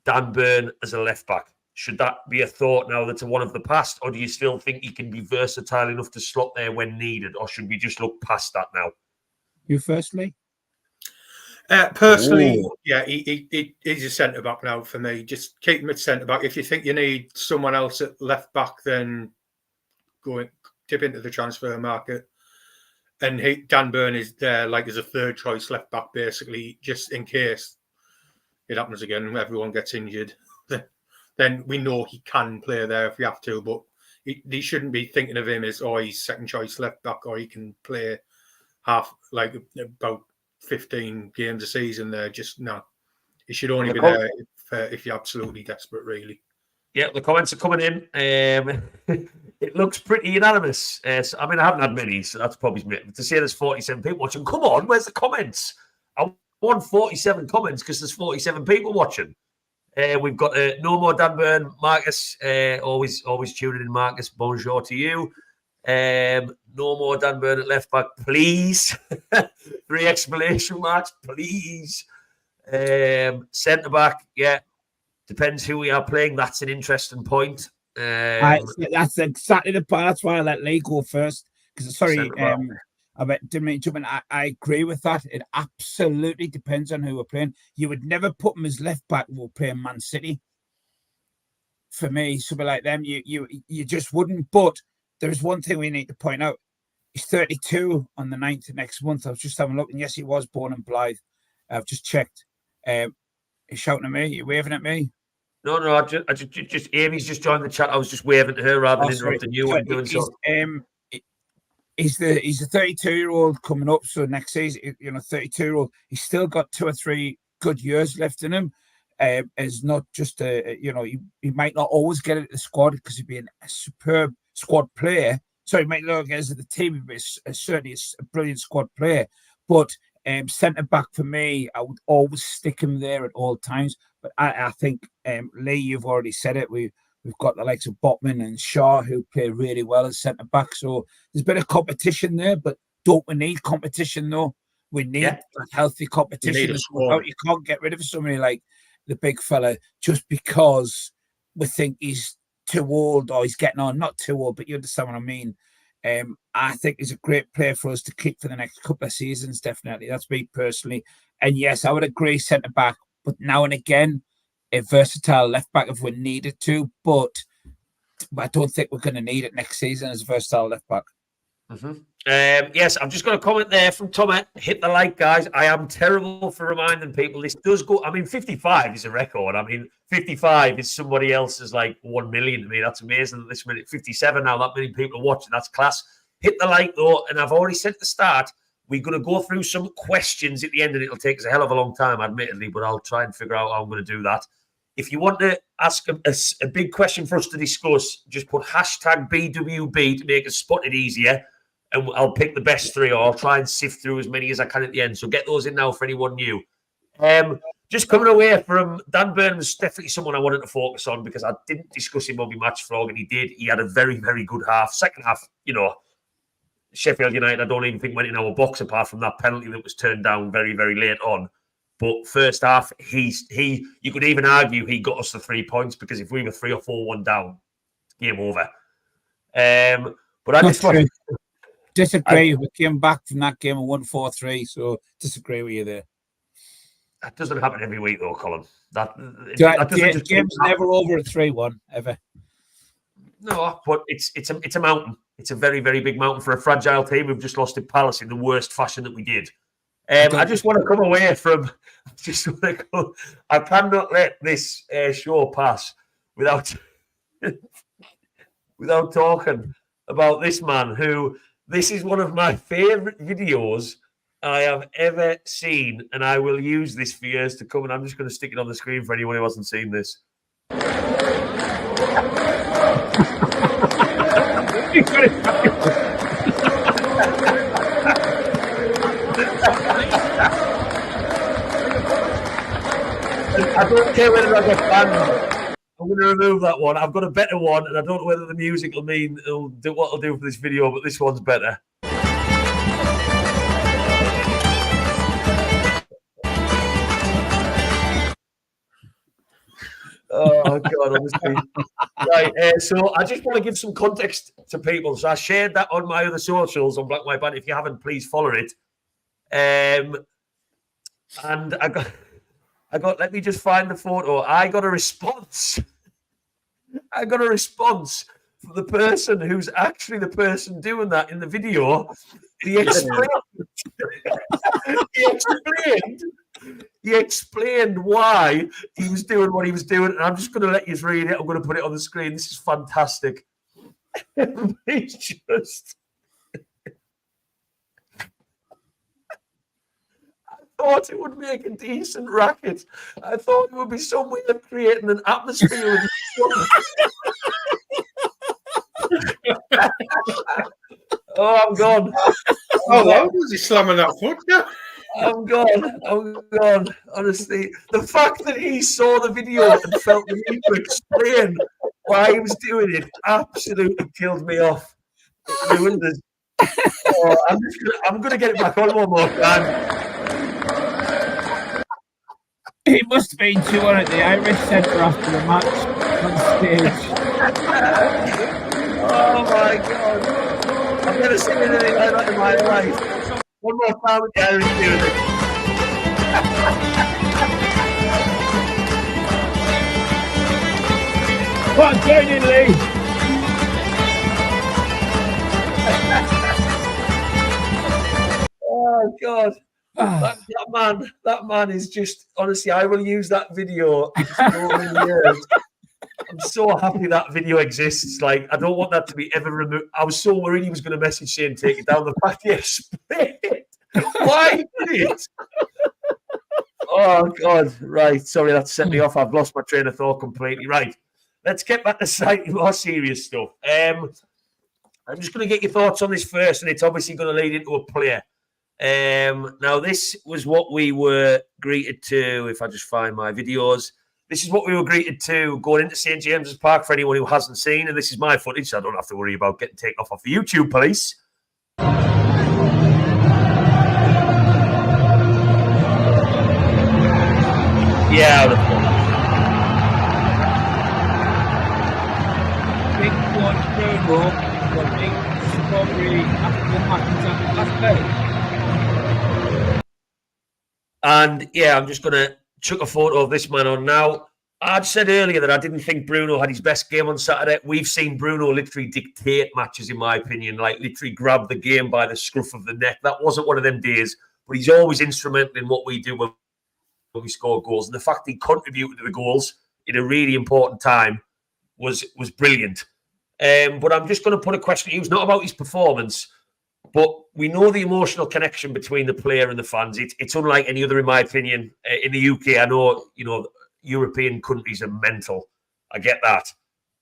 Dan Burn as a left-back? Should that be a thought now that's a one of the past, or do you still think he can be versatile enough to slot there when needed, or should we just look past that now? You firstly? Personally, yeah, he's a centre-back now for me. Just keep him at centre-back. If you think you need someone else at left-back, then go and dip into the transfer market. and Dan Burn is there like as a third choice left back, basically, just in case it happens again and everyone gets injured. Then we know he can play there if we have to, but he shouldn't be thinking of him as he's second choice left back, or he can play about 15 games a season there. Just no, he should only be there if you're absolutely desperate, really. Yeah, the comments are coming in. It looks pretty unanimous. So, I mean, I haven't had many, so that's probably to say there's 47 people watching. Come on, where's the comments? I want 47 comments because there's 47 people watching. We've got no more Dan Burn, Marcus. Always tuning in, Marcus. Bonjour to you. No more Dan Burn at left back, please. 3 exclamation marks, please. Centre back, yeah. Depends who we are playing. That's an interesting point. That's exactly the part. That's why I let Lee go first. Because didn't mean to jump in. I agree with that. It absolutely depends on who we're playing. You would never put him as left back if we're playing Man City. For me, somebody like them, you just wouldn't. But there's one thing we need to point out. He's 32 on the 9th of next month. I was just having a look, and yes, he was born in Blythe. I've just checked. He's shouting at me. You're waving at me. No. I just Amy's just joined the chat. I was just waving to her rather than interrupting you and doing so. He's a 32-year-old coming up, so next season, 32-year-old, he's still got 2 or 3 good years left in him. Is not just he might not always get it at the squad because he'd be a superb squad player. So he might not get it at the team, but certainly a brilliant squad player. But centre back for me, I would always stick him there at all times. But I think Lee, you've already said it. We've got the likes of Botman and Shaw who play really well as centre back. So there's a bit of competition there, but don't we need competition though? We need healthy competition. You can't get rid of somebody like the big fella just because we think he's too old or he's getting on. Not too old, but you understand what I mean. I think he's a great player for us to keep for the next couple of seasons, definitely. That's me personally. And yes, I would agree centre back, but now and again, a versatile left back if we needed to, but I don't think we're going to need it next season as a versatile left back. Mm-hmm. Yes, I'm just going to comment there from Tommy. Hit the like, guys. I am terrible for reminding people. This does go. I mean, 55 is a record. I mean, 55 is somebody else's like 1 million to me. That's amazing at this minute. 57 now, that many people are watching. That's class. Hit the like, though. And I've already said at the start, we're going to go through some questions at the end, and it'll take us a hell of a long time, admittedly, but I'll try and figure out how I'm going to do that. If you want to ask a big question for us to discuss, just put hashtag BWB to make us spot it easier. And I'll pick the best 3, or I'll try and sift through as many as I can at the end. So get those in now for anyone new. Just coming away from Dan Burn was definitely someone I wanted to focus on because I didn't discuss him on my match vlog, and he did. He had a very, very good half. Second half, Sheffield United, I don't even think went in our box apart from that penalty that was turned down very, very late on. But first half, you could even argue he got us the 3 points because if we were 3 or 4-1 down, game over. But I just want disagree. We came back from that game and won 4-3, so disagree with you there. That doesn't happen every week, though, Colin. Game's never over at 3-1 ever. No, but it's a mountain. It's a very, very big mountain for a fragile team. We've just lost to Palace in the worst fashion that we did. I just want to come away from. I cannot let this show pass without talking about this man who. This is one of my favourite videos I have ever seen, and I will use this for years to come. And I'm just going to stick it on the screen for anyone who hasn't seen this. I don't care whether I get banned. I'm going to remove that one. I've got a better one, and I don't know whether the music will mean it'll do what it'll do for this video, but this one's better. Oh, God, honestly. Right, so I just want to give some context to people. So I shared that on my other socials on Black White Band. If you haven't, please follow it. And I got, let me just find the photo. I got a response from the person who's actually the person doing that in the video. He explained. He explained why he was doing what he was doing, and I'm just going to let you read it. I'm going to put it on the screen. This is fantastic. He's just. I thought it would make a decent racket. I thought it would be some way of creating an atmosphere. Oh, I'm gone. Oh, why was he slamming that foot down? I'm gone. Honestly, the fact that he saw the video and felt the need to explain why he was doing it absolutely killed me off. It ruined us. Oh, I'm gonna get it back on one more time. He must have been chewing at the Irish centre after the match on stage. Oh my God. I've never seen anything like that in my life. One more time with the Irish music. Come on, join in, Lee. Oh God. That man is just, honestly, I will use that video for so many years. I'm so happy that video exists. Like, I don't want that to be ever removed. I was so worried he was going to message saying take it down. The fact he explained why did it? Oh God, right. Sorry, that set me off. I've lost my train of thought completely. Right. Let's get back to slightly more serious stuff. I'm just going to get your thoughts on this first, and it's obviously going to lead into a player. Now, this was what we were greeted to, if I just find my videos. This is what we were greeted to going into St. James's Park for anyone who hasn't seen, and this is my footage, so I don't have to worry about getting taken off the YouTube police. Yeah, I would have thought. Big one, Bruno, got big strawberry after the match last day. And yeah, I'm just going to chuck a photo of this man on now. I'd said earlier that I didn't think Bruno had his best game on Saturday. We've seen Bruno literally dictate matches, in my opinion, like literally grab the game by the scruff of the neck. That wasn't one of them days, but he's always instrumental in what we do when we score goals. And the fact he contributed to the goals in a really important time was brilliant. But I'm just going to put a question. It was not about his performance, but we know the emotional connection between the player and the fans. It's unlike any other, in my opinion. In the UK, I know, European countries are mental. I get that.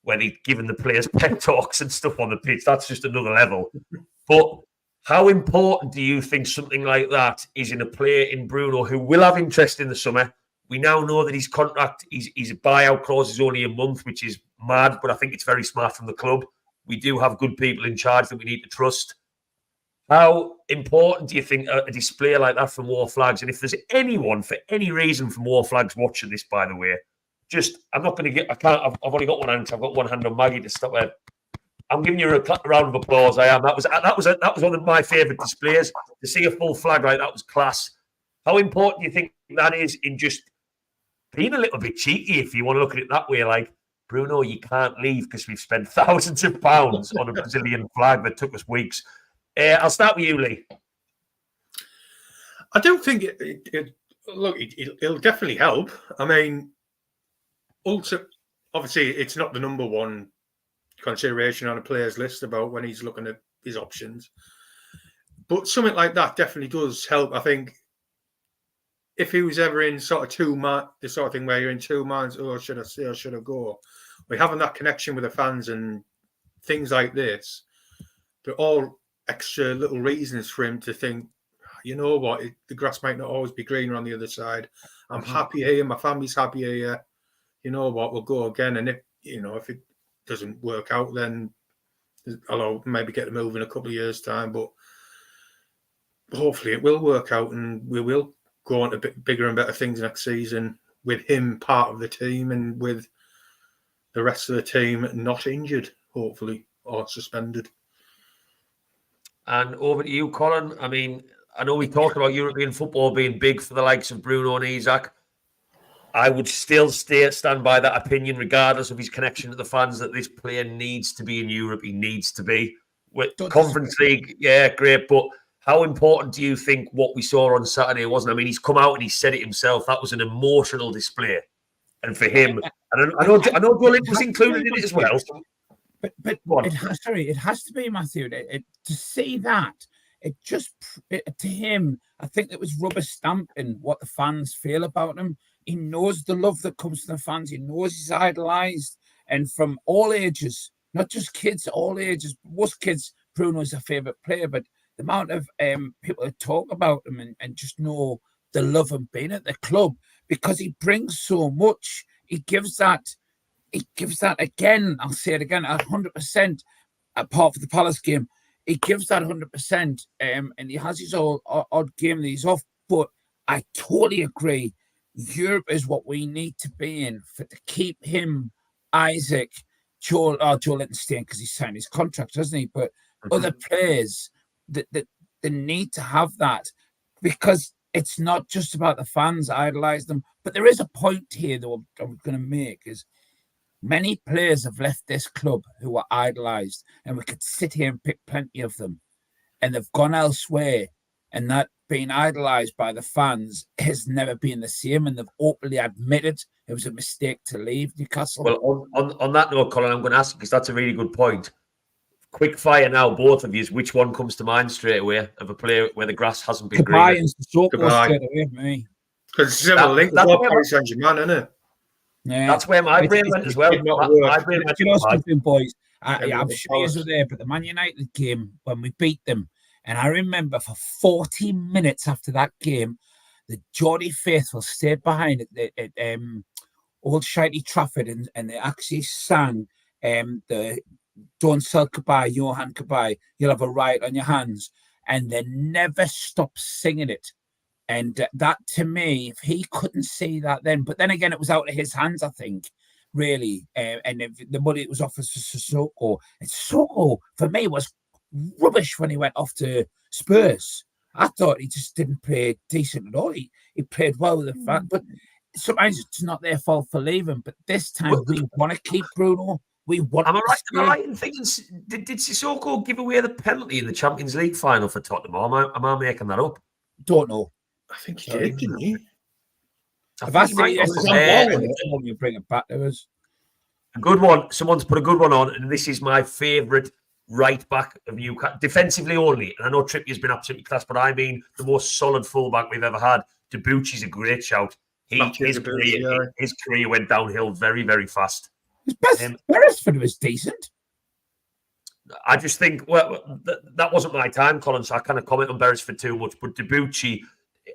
Where they've given the players pep talks and stuff on the pitch. That's just another level. But how important do you think something like that is in a player in Bruno who will have interest in the summer? We now know that his contract, his buyout clause is only a month, which is mad, but I think it's very smart from the club. We do have good people in charge that we need to trust. How important do you think a display like that from War Flags? And if there's anyone for any reason from War Flags watching this, by the way, I'm not going to get, I've only got one hand, I've got one hand on Maggie to stop it. I'm giving you a round of applause. I am. That was one of my favourite displays. To see a full flag like that was class. How important do you think that is in just being a little bit cheeky, if you want to look at it that way? Like, Bruno, you can't leave because we've spent thousands of pounds on a Brazilian flag that took us weeks. I'll start with you, Lee. I don't think it'll definitely help. I mean, also, obviously, it's not the number one consideration on a player's list about when he's looking at his options. But something like that definitely does help. I think if he was ever in sort of the sort of thing where you're in two minds, should I stay or should I go? We're having that connection with the fans and things like this. They're all extra little reasons for him to think, you know what, the grass might not always be greener on the other side. I'm happy here, my family's happy here. You know what, we'll go again. And if it doesn't work out, then I'll maybe get a move in a couple of years' time. But hopefully it will work out and we will go on to bigger and better things next season with him part of the team and with the rest of the team not injured, hopefully, or suspended. And over to you, Colin. I mean, I know we talked about European football being big for the likes of Bruno and Isaac. I would still stand by that opinion, regardless of his connection to the fans, that this player needs to be in Europe. He needs to be. With Conference League, yeah, great. But How important do you think what we saw on Saturday wasn't? I mean, he's come out and he said it himself. That was an emotional display. And for him, and I know Colin was included in it as well. But it has to be, Matthew. To see that, to him, I think it was rubber stamping what the fans feel about him. He knows the love that comes from the fans. He knows he's idolised, and from all ages, not just kids, all ages. Most kids, Bruno's their favourite player, but the amount of people that talk about him and just know the love of being at the club, because he brings so much. He gives that again. I'll say it again, 100%. Apart from the Palace game, he gives that 100%. And he has his odd game that he's off. But I totally agree. Europe is what we need to be in to keep him, Isaac, Joel Linton staying because he's signed his contract, doesn't he? But other players that they need to have that, because it's not just about the fans idolise them. But there is a point here that I'm going to make is many players have left this club who are idolised, and we could sit here and pick plenty of them, and they've gone elsewhere, and that being idolised by the fans has never been the same, and they've openly admitted it was a mistake to leave Newcastle. Well, on that note, Colin, I'm going to ask you, because that's a really good point. Quick fire now, both of you. Which one comes to mind straight away of a player where the grass hasn't been greener? Because it's a link with Paris Saint-Germain, isn't it? Yeah, that's where my brain went as well. My brain went. You know something, boys? I'm sure you were there, but the Man United game when we beat them, and I remember for 40 minutes after that game, the Geordie faithful stayed behind at Old Shitey Trafford, and they actually sang the "Don't Sell Kabay, Johan Kabay, You'll Have a Riot on Your Hands," and they never stopped singing it. And that, to me, if he couldn't see that then, but then again, it was out of his hands, I think, really. And if the money was offered to Sissoko, and Sissoko, for me, was rubbish when he went off to Spurs. I thought he just didn't play decent at all. He played well with the fans, but sometimes it's not their fault for leaving. But this time, we want to keep Bruno. Am I right in thinking, did Sissoko give away the penalty in the Champions League final for Tottenham? Or am I making that up? Don't know. I think he did, didn't he? If I say you bring it back to us. A good one. Someone's put a good one on, and this is my favourite right back of Newcastle, defensively only. And I know Trippier's been absolutely class, but I mean the most solid fullback we've ever had. Debuchy's a great shout. His career went downhill very, very fast. Beresford was decent. I just think, that wasn't my time, Colin, so I kind of comment on Beresford too much. But Debuchy,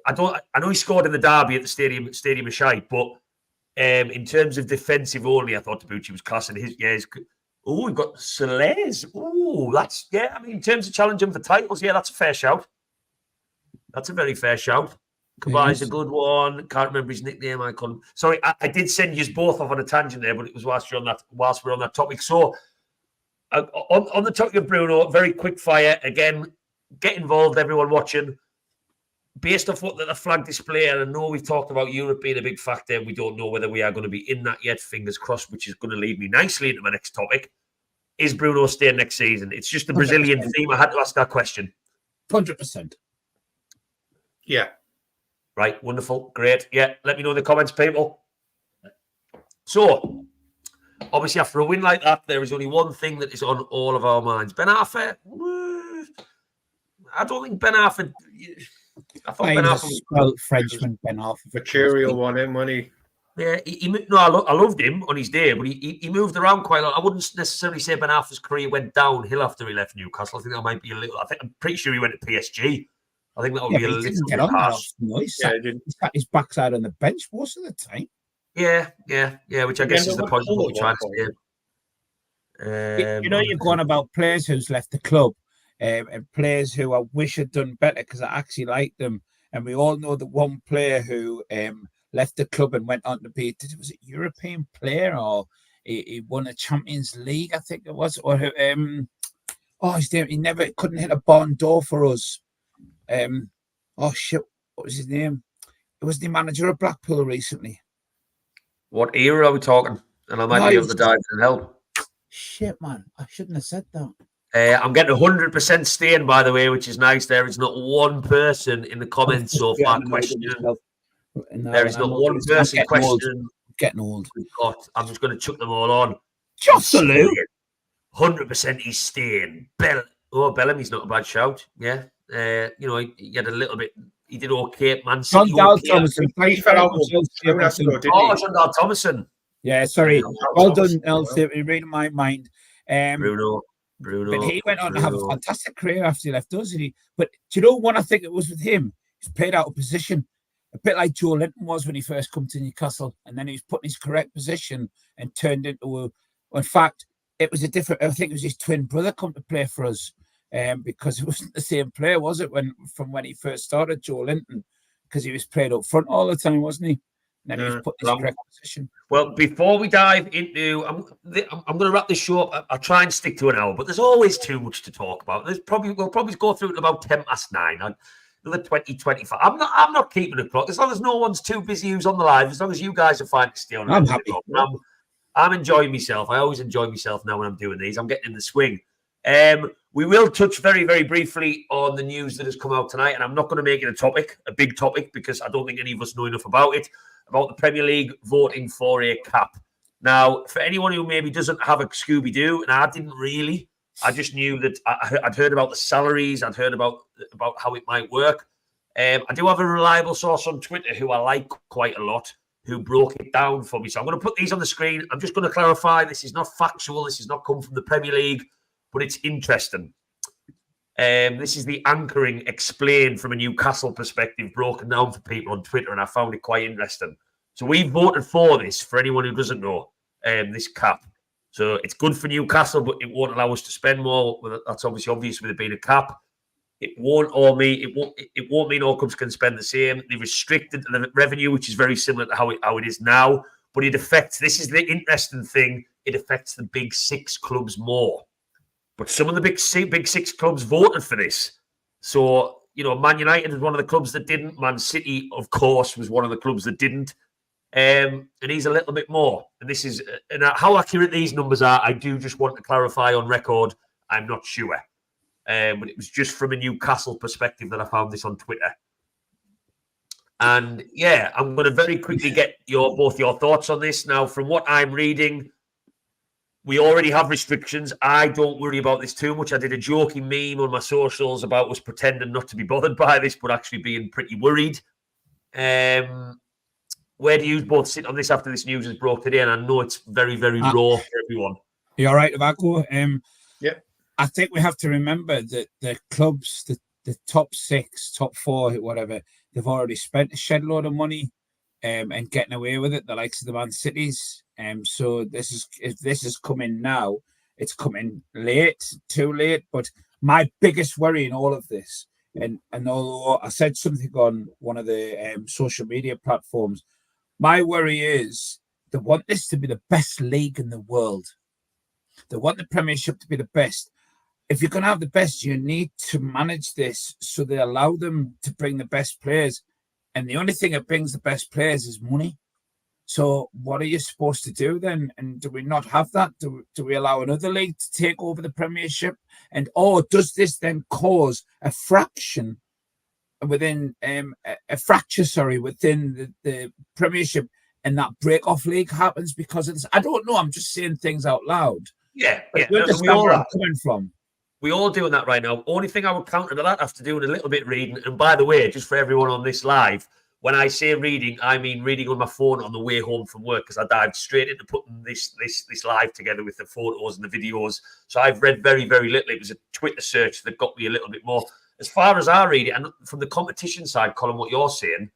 I know he scored in the derby at the Stadium of Shite, but in terms of defensive only, I thought Debuchy was class. And we've got Soles. I mean, in terms of challenging for titles, that's a fair shout. That's a very fair shout. Kabai's a good one. Can't remember his nickname. Sorry, I did send you both off on a tangent there, but it was whilst we're on that topic. So on the topic of Bruno, very quick fire again. Get involved, everyone watching. Based off what the flag display, and I know we've talked about Europe being a big factor, we don't know whether we are going to be in that yet. Fingers crossed, which is going to lead me nicely into my next topic. Is Bruno staying next season? It's just the Brazilian 100%. Theme. I had to ask that question. 100%. Yeah. Right, wonderful, great. Yeah, let me know in the comments, people. So, obviously, after a win like that, there is only one thing that is on all of our minds. Ben Arthur, I don't think Ben Arthur... I thought Ben Arthur was Frenchman. Ben Arthur, material one in when he. Yeah, I loved him on his day, but he moved around quite a lot. I wouldn't necessarily say Ben Arthur's career went downhill after he left Newcastle. I think that might be a little. I'm pretty sure he went to PSG. I think that would be a little bit harsh. He sat his backside on the bench most of the time. Yeah, which I guess is the point of what we're trying to say. You're going about players who's left the club. And players who I wish had done better because I actually like them. And we all know that one player who left the club and went on to be, was it European player or he won a Champions League, I think it was. Or his name, he never couldn't hit a barn door for us. What was his name? It was the manager of Blackpool recently. What era are we talking? And I might be able to dive in and help. Shit, man. I shouldn't have said that. I'm getting 100% staying, by the way, which is nice. There is not one person in the comments so far questioning. There is not one person questioning. Getting old. I'm just going to chuck them all on. Josselou. 100% he's staying. Bellamy's not a bad shout. Yeah. He had a little bit. He did okay. Man City. Thomason. He fell out with Standout Thomason. Yeah, sorry. Well done, Elsie. You're reading my mind. Bruno. But he went on to have a fantastic career after he left us. But do you know what I think it was with him? He's played out of position. A bit like Joe Linton was when he first come to Newcastle. And then he was put in his correct position and turned into in fact, it was I think it was his twin brother come to play for us. Because it wasn't the same player, was it, from when he first started, Joe Linton? Because he was played up front all the time, wasn't he? And then he was put in his correct position. Well, before we dive into, I'm going to wrap this show up. I'll try and stick to an hour, but there's always too much to talk about. We'll probably go through it about 9:10. Another 20-25. I'm not keeping a clock as long as no one's too busy who's on the live. As long as you guys are fine to stay on. I'm happy. I'm enjoying myself. I always enjoy myself now when I'm doing these. I'm getting in the swing. We will touch very, very briefly on the news that has come out tonight, and I'm not going to make it a big topic, because I don't think any of us know enough about it, about the Premier League voting for a cap. Now, for anyone who maybe doesn't have a Scooby-Doo, and I didn't really, I just knew that I'd heard about the salaries, I'd heard about how it might work. I do have a reliable source on Twitter who I like quite a lot, who broke it down for me. So I'm going to put these on the screen. I'm just going to clarify, this is not factual, this has not come from the Premier League, but it's interesting. This is the anchoring explained from a Newcastle perspective, broken down for people on Twitter, and I found it quite interesting. So we voted for this, for anyone who doesn't know, this cap. So it's good for Newcastle, but it won't allow us to spend more. Well, that's obviously obvious with it being a cap. It won't mean all clubs can spend the same. They restricted the revenue, which is very similar to how it is now. But it affects, this is the interesting thing, it affects the big six clubs more. But some of the big six clubs voted for this. So, Man United was one of the clubs that didn't. Man City, of course, was one of the clubs that didn't. And he's a little bit more. And this is, and how accurate these numbers are, I do just want to clarify on record. I'm not sure. But it was just from a Newcastle perspective that I found this on Twitter. And yeah, I'm going to very quickly get both your thoughts on this. Now, from what I'm reading, we already have restrictions. I don't worry about this too much. I did a joking meme on my socials about us pretending not to be bothered by this, but actually being pretty worried. Where do you both sit on this after this news is broke today? And I know it's very, very raw for everyone. You all right, Tobacco? Yep. I think we have to remember that the clubs, the top six, top four, whatever, they've already spent a shed load of money and getting away with it, the likes of the Man Cities. So if this is coming now, it's coming late, too late. But my biggest worry in all of this, and although I said something on one of the social media platforms, my worry is they want this to be the best league in the world. They want the Premiership to be the best. If you're going to have the best, you need to manage this so they allow them to bring the best players. And the only thing that brings the best players is money. So what are you supposed to do then? And do we not have that? Do we allow another league to take over the Premiership? Or does this then cause a fracture within within the Premiership, and that break-off league happens because of this? I don't know. I'm just saying things out loud. Yeah. You understand where I'm coming from? We're all doing that right now. Only thing I would counter to that after doing a little bit reading, and by the way, just for everyone on this live, when I say reading, I mean reading on my phone on the way home from work, because I dived straight into putting this live together with the photos and the videos. So I've read very, very little. It was a Twitter search that got me a little bit more. As far as I read it, and from the competition side, Colin, what you're saying,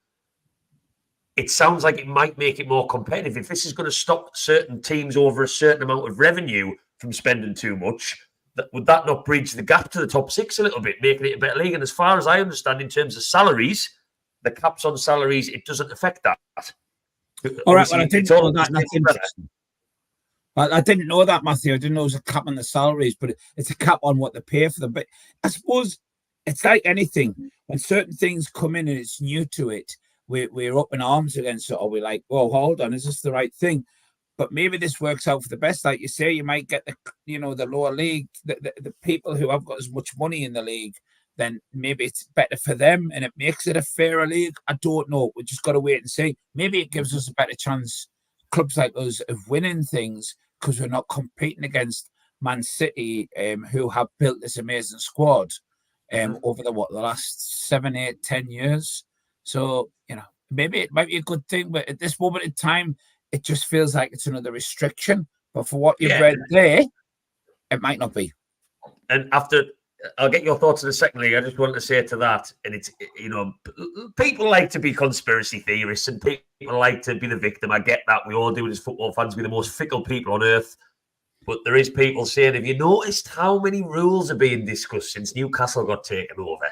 it sounds like it might make it more competitive. If this is going to stop certain teams over a certain amount of revenue from spending too much, would that not bridge the gap to the top six a little bit, making it a better league? And as far as I understand, in terms of salaries, the caps on salaries, it doesn't affect that. All right, well, I didn't know that. I didn't know that, Matthew. I didn't know it was a cap on the salaries, but it's a cap on what they pay for them. But I suppose it's like anything. When certain things come in and it's new to it, we're up in arms against it, or we're like, "Whoa, hold on, is this the right thing?" But maybe this works out for the best. Like you say, you might get the lower league, the people who have got as much money in the league, then maybe it's better for them and it makes it a fairer league. I don't know. We just got to wait and see. Maybe it gives us a better chance, clubs like us, of winning things because we're not competing against Man City, who have built this amazing squad over the last 7, 8, 10 years. So, maybe it might be a good thing, but at this moment in time, it just feels like it's another restriction. But for what you've read there, it might not be. And I'll get your thoughts in a second, Lee. I just wanted to say to that, and it's, people like to be conspiracy theorists and people like to be the victim. I get that. We all do it as football fans. We're the most fickle people on earth. But there is people saying, have you noticed how many rules are being discussed since Newcastle got taken over?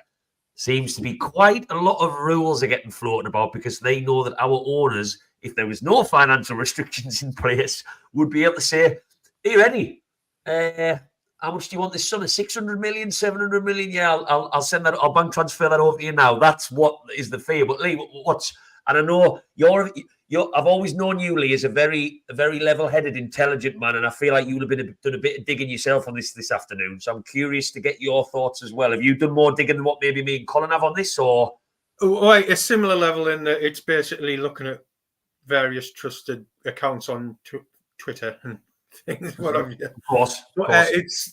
Seems to be quite a lot of rules are getting floated about because they know that our owners, if there was no financial restrictions in place, would be able to say, here, Eddie, how much do you want this summer? 600 million, 700 million? Yeah, I'll send that. I'll bank transfer that over to you now. That's what is the fee. But Lee, and I know I've always known you, Lee, as a very level-headed, intelligent man, and I feel like you would have done a bit of digging yourself on this afternoon. So I'm curious to get your thoughts as well. Have you done more digging than what maybe me and Colin have on this, or? A similar level in that it's basically looking at various trusted accounts on Twitter and things. Of course.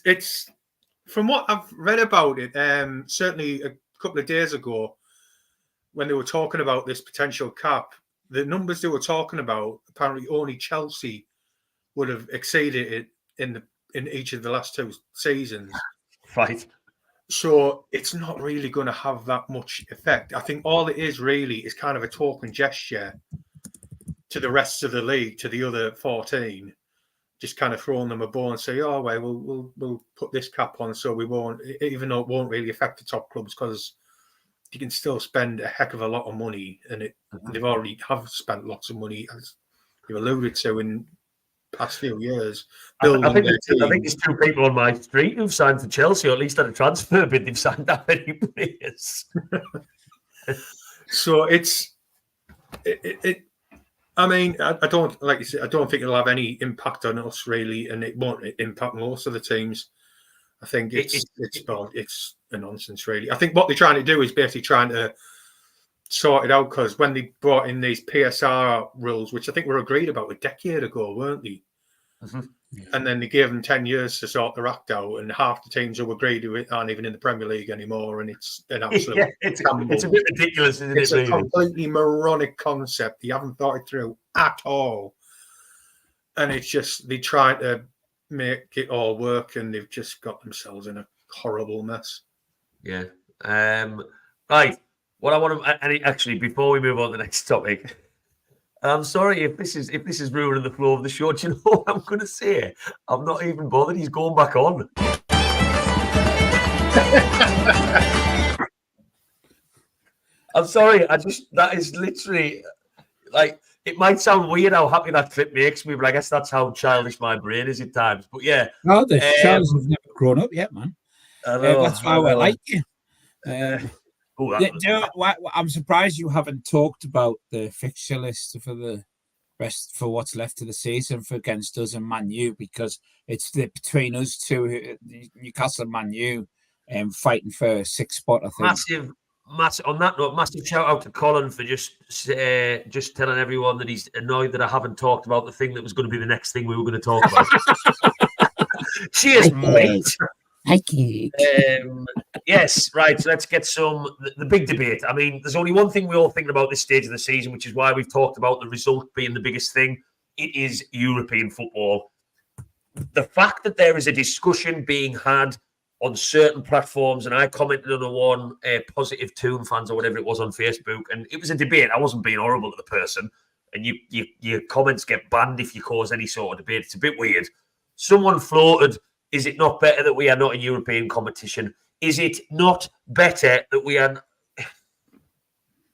It's from what I've read about it. Certainly a couple of days ago, when they were talking about this potential cap, the numbers they were talking about, apparently only Chelsea would have exceeded it in each of the last 2 seasons. Right. So it's not really going to have that much effect. I think all it is really is kind of a token gesture to the rest of the league, to the other 14, just kind of throwing them a bone and say, oh, well, we'll put this cap on so we won't, even though it won't really affect the top clubs, because you can still spend a heck of a lot of money, and they've already have spent lots of money, as you alluded to, in past few years. I think there's 2 people on my street who've signed for Chelsea, or at least at a transfer bid, they've signed that many players. So I mean, I don't, like you said, I don't think it'll have any impact on us really, and it won't impact most of the teams. I think it's a nonsense, really. I think what they're trying to do is basically trying to sort it out, because when they brought in these PSR rules, which I think were agreed about a decade ago, weren't they? Mm-hmm. And then they gave them 10 years to sort their act out, and half the teams who agreed to it aren't even in the Premier League anymore, and it's an absolute it's a bit ridiculous, isn't it? It's a completely moronic concept. They haven't thought it through at all. And it's just, they try to make it all work, and they've just got themselves in a horrible mess. Yeah. Right. What I want to, and actually, before we move on to the next topic, I'm sorry if this is ruining the flow of the show. Do you know what I'm going to say? I'm not even bothered. He's going back on. I'm sorry. That is literally like, it might sound weird how happy that clip makes me, but I guess that's how childish my brain is at times. But yeah. No, the childs have never grown up yet, man. That's why I like you. I'm surprised you haven't talked about the fixture list for what's left of the season for against us and Man U, because it's between us two, Newcastle and Man U, fighting for a 6th spot, I think. Massive. On that note, massive shout out to Colin for just telling everyone that he's annoyed that I haven't talked about the thing that was going to be the next thing we were going to talk about. Cheers, mate. Thank you. Yes, right. So let's get the big debate. I mean, there's only one thing we're all thinking about this stage of the season, which is why we've talked about the result being the biggest thing. It is European football. The fact that there is a discussion being had on certain platforms, and I commented on one, Positive Toon fans or whatever it was on Facebook, and it was a debate. I wasn't being horrible to the person, and your comments get banned if you cause any sort of debate. It's a bit weird. Someone floated, is it not better that we are not in European competition? Is it not better that we are...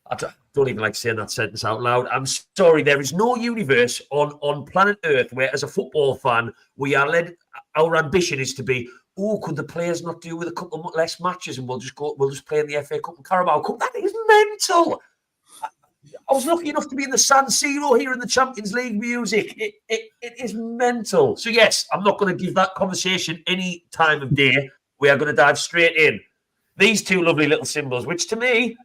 I don't even like saying that sentence out loud. I'm sorry, there is no universe on planet Earth where, as a football fan, we are led... Our ambition is to be, could the players not do with a couple less matches and we'll just play in the FA Cup and Carabao Cup? That is mental. I was lucky enough to be in the San Siro here in the Champions League music. It is mental. So, yes, I'm not going to give that conversation any time of day. We are going to dive straight in. These two lovely little symbols, which to me,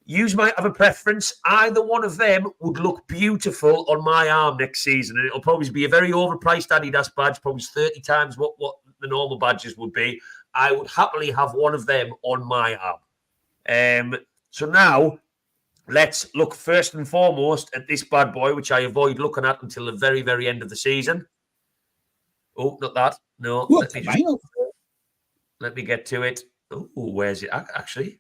you might have a preference. Either one of them would look beautiful on my arm next season. And it'll probably be a very overpriced Adidas badge, probably 30 times what the normal badges would be. I would happily have one of them on my arm. So now, let's look first and foremost at this bad boy, which I avoid looking at until the very, very end of the season. Oh, not that. No, let me get to it. Oh, where's it? Actually,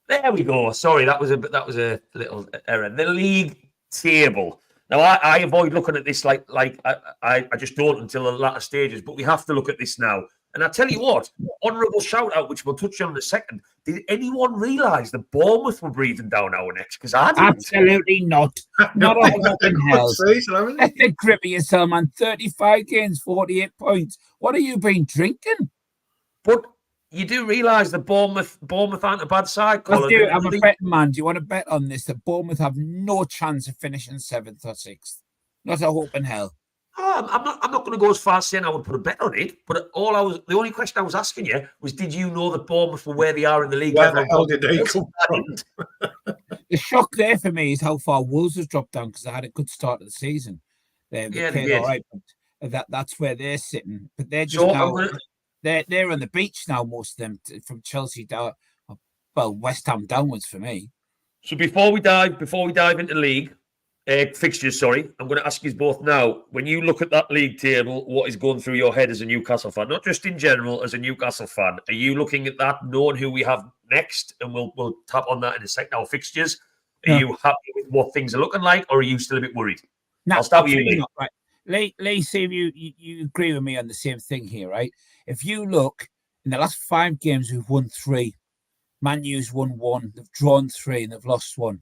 there we go. Sorry, that was a little error. The league table. Now, I avoid looking at this like I just don't until the latter stages, but we have to look at this now. And I tell you what, honourable shout out, which we'll touch on in a second. Did anyone realise that Bournemouth were breathing down our necks? Because I didn't. Absolutely not. Not a hope in hell. Let the grip of yourself, man. 35 games, 48 points. What have you been drinking? But you do realise that Bournemouth aren't a bad side, Colin. I'm a betting man. Do you want to bet on this? That Bournemouth have no chance of finishing 7th or 6th. Not a hope in hell. I'm not going to go as far as saying I would put a bet on it, but the only question I was asking you was, did you know that Bournemouth were where they are in the league? Where the hell did they come from? The shock there for me is how far Wolves has dropped down, because they had a good start of the season. They played all right, but that's where they're sitting. But they're just they're on the beach now, most of them, from Chelsea down, well, West Ham downwards for me. So before we dive into league fixtures, I'm going to ask you both now, when you look at that league table, what is going through your head as a Newcastle fan? Not just in general, as a Newcastle fan. Are you looking at that, knowing who we have next? And we'll tap on that in a second. Our fixtures. Are you happy with what things are looking like, or are you still a bit worried? No, I'll start with you, Lee. Not, right. Lee, see if you agree with me on the same thing here, right? If you look, in the last 5 games, we've won 3. Man U's won 1. They've drawn 3 and they've lost 1.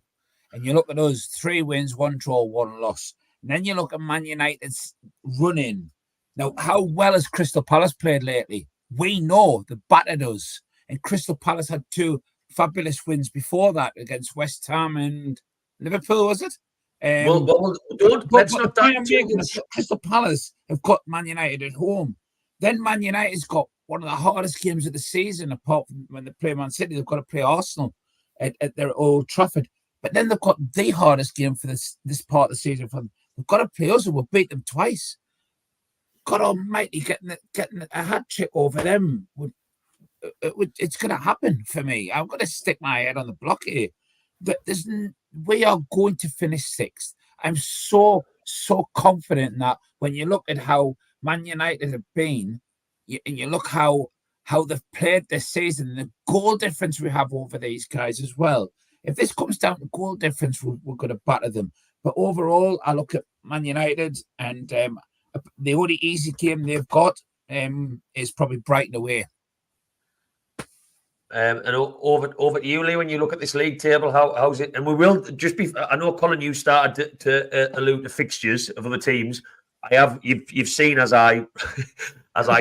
And you look at us, 3 wins, 1 draw, 1 loss. And then you look at Man United's run-in. Now, how well has Crystal Palace played lately? We know they battered us. And Crystal Palace had 2 fabulous wins before that against West Ham and Liverpool, was it? Let's not dive too. Crystal Palace have got Man United at home. Then Man United's got one of the hardest games of the season, apart from when they play Man City. They've got to play Arsenal at their Old Trafford. But then they've got the hardest game for this part of the season for them. They've got to play us, and we'll beat them twice. God Almighty, getting a hat trick over them it's going to happen for me. I'm going to stick my head on the block here. We are going to finish 6th. I'm so confident in that. When you look at how Man United have been, and you look how they've played this season, the goal difference we have over these guys as well. If this comes down to goal difference, we're going to batter them. But overall, I look at Man United, and the only easy game they've got is probably Brighton away. And over to you, Lee. When you look at this league table, how's it? And we will just be. I know, Colin, you started to allude to fixtures of other teams. You've seen as I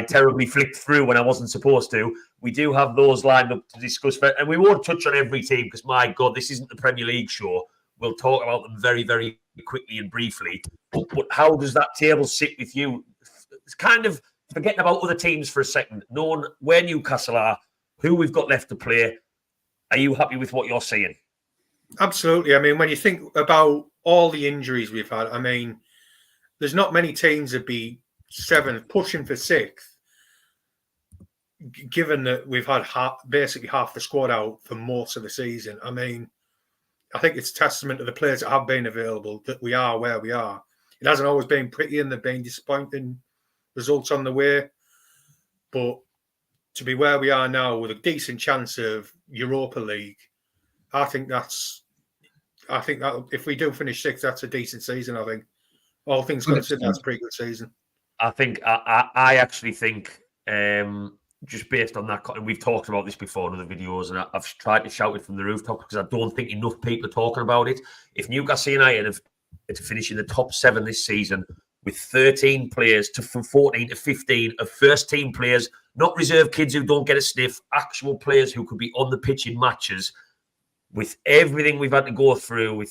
terribly flicked through when I wasn't supposed to. We do have those lined up to discuss, and we won't touch on every team because, my God, this isn't the Premier League show. We'll talk about them very, very quickly and briefly. But how does that table sit with you? It's kind of forgetting about other teams for a second, knowing where Newcastle are, who we've got left to play. Are you happy with what you're seeing? Absolutely. I mean, when you think about all the injuries we've had, I mean, there's not many teams that be 7th, pushing for 6th, given that we've had basically half the squad out for most of the season. I mean, I think it's testament to the players that have been available that we are where we are. It hasn't always been pretty, and there have been disappointing results on the way. But to be where we are now with a decent chance of Europa League, I think that if we do finish 6th, that's a decent season. I think all things considered, that's a pretty good season. I think I actually think just based on that, and we've talked about this before in other videos, and I've tried to shout it from the rooftop because I don't think enough people are talking about it. If Newcastle United have to finish in the top 7 this season with 13 players from 14 to 15 of first team players, not reserve kids who don't get a sniff, actual players who could be on the pitch in matches, with everything we've had to go through,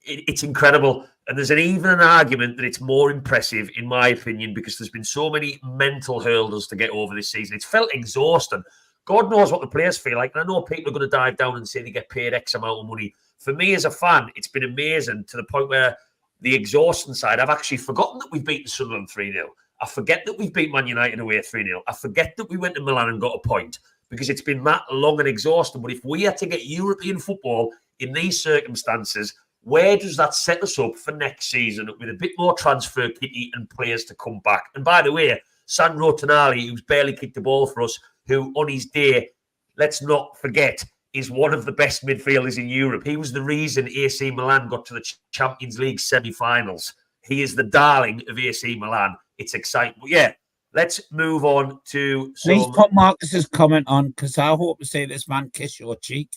it's incredible. And there's even an argument that it's more impressive, in my opinion, because there's been so many mental hurdles to get over this season. It's felt exhausting. God knows what the players feel like. And I know people are going to dive down and say they get paid X amount of money. For me as a fan, it's been amazing to the point where the exhaustion side, I've actually forgotten that we've beaten Sunderland 3-0. I forget that we've beat Man United away 3-0. I forget that we went to Milan and got a point, because it's been that long and exhausting. But if we had to get European football in these circumstances, where does that set us up for next season with a bit more transfer kitty and players to come back? And by the way, Sandro Tonali, who's barely kicked the ball for us, who on his day, let's not forget, is one of the best midfielders in Europe. He was the reason AC Milan got to the Champions League semi-finals. He is the darling of AC Milan. It's exciting. But yeah, let's move on to Please put Marcus's comment on, because I hope to see this man kiss your cheek.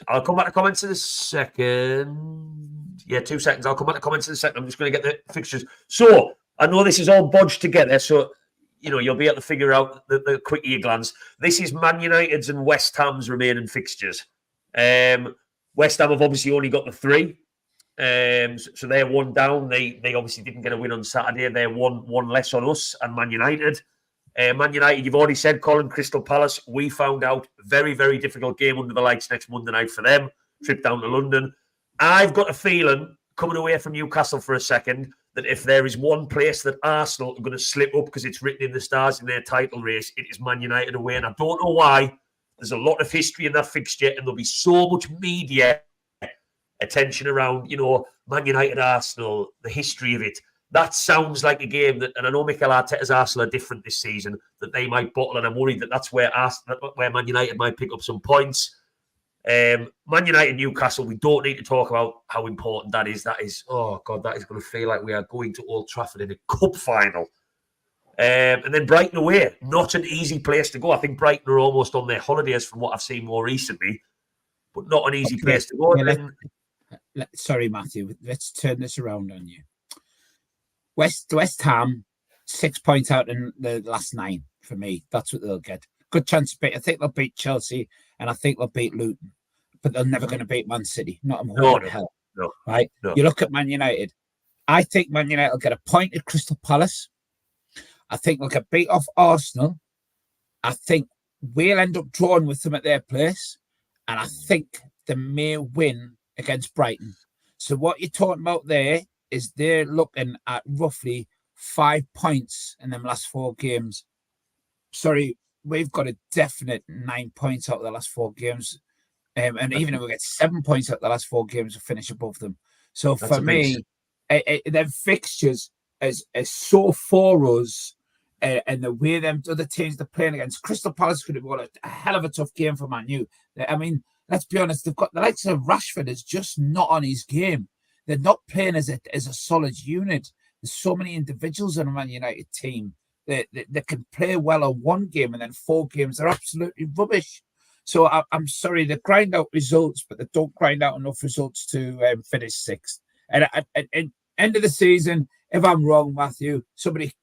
I'll come back to comments in a second. Yeah, 2 seconds. I'll come back to comments in a second. I'm just going to get the fixtures. So, I know this is all bodged together, so you'll be able to figure out the quicker you glance. This is Man United's and West Ham's remaining fixtures. West Ham have obviously only got the 3. So they're 1 down. They obviously didn't get a win on Saturday. They're one less on us and Man United. Man United, you've already said, Colin, Crystal Palace. We found out very, very difficult game under the lights next Monday night for them. Trip down to London. I've got a feeling, coming away from Newcastle for a second, that if there is one place that Arsenal are going to slip up because it's written in the stars in their title race, it is Man United away. And I don't know why. There's a lot of history in that fixture, and there'll be so much media attention around, Man United, Arsenal, the history of it. That sounds like a game that, and I know Mikel Arteta's Arsenal are different this season, that they might bottle, and I'm worried that that's where Man United might pick up some points. Man United, Newcastle, we don't need to talk about how important that is. That is, oh God, that is going to feel like we are going to Old Trafford in a cup final. And then Brighton away, not an easy place to go. I think Brighton are almost on their holidays from what I've seen more recently, but not an easy place to go. Sorry, Matthew, let's turn this around on you. West Ham, 6 points out in the last 9 for me. That's what they'll get. Good chance to beat. I think they'll beat Chelsea, and I think they'll beat Luton, but they're never going to beat Man City. Not in hell. No, right? No. You look at Man United. I think Man United will get a point at Crystal Palace. I think they'll get beat off Arsenal. I think we'll end up drawing with them at their place, and I think they may win against Brighton. So what you're talking about there is they're looking at roughly 5 points in them last 4 games. Sorry, we've got a definite 9 points out of the last 4 games. And even if we get 7 points out of the last 4 games, we'll finish above them. So for me, them fixtures is so for us, and the way them other teams they're playing against. Crystal Palace could have got a hell of a tough game for Man U. I mean, let's be honest, they've got the likes of Rashford is just not on his game. They're not playing as a solid unit. There's so many individuals in a Man United team that can play well on 1 game, and then 4 games they're absolutely rubbish. So I'm sorry, they grind out results, but they don't grind out enough results to finish 6th. And at end of the season, if I'm wrong, Matthew, somebody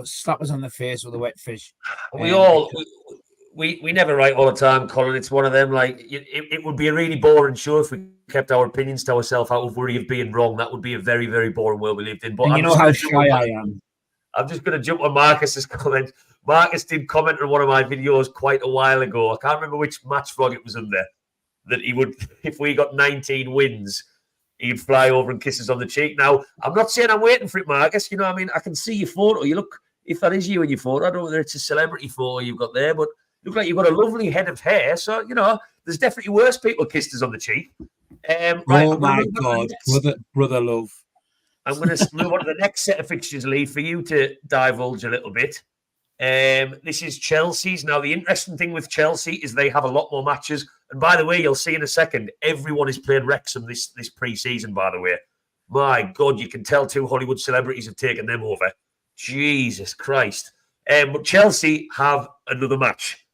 slap us on the face with a wet fish. We never write all the time, Colin. It's one of them, like, it would be a really boring show if we kept our opinions to ourselves out of worry of being wrong. That would be a very, very boring world we lived in. But you know how shy I am. I'm just going to jump on Marcus's comment. Marcus did comment on one of my videos quite a while ago. I can't remember which match vlog it was under, that he would, if we got 19 wins, he'd fly over and kiss us on the cheek. Now, I'm not saying I'm waiting for it, Marcus. You know what I mean? I can see your photo. You look, if that is you in your photo, I don't know whether it's a celebrity photo you've got there, but you look like you've got a lovely head of hair. So, there's definitely worse people kissed us on the cheek. Right, oh, my God. Brother love. I'm going to move on to the next set of fixtures, Lee, for you to divulge a little bit. This is Chelsea's. Now, the interesting thing with Chelsea is they have a lot more matches. And by the way, you'll see in a second, everyone is playing Wrexham this pre-season, by the way. My God, you can tell 2 Hollywood celebrities have taken them over. Jesus Christ. But Chelsea have another match.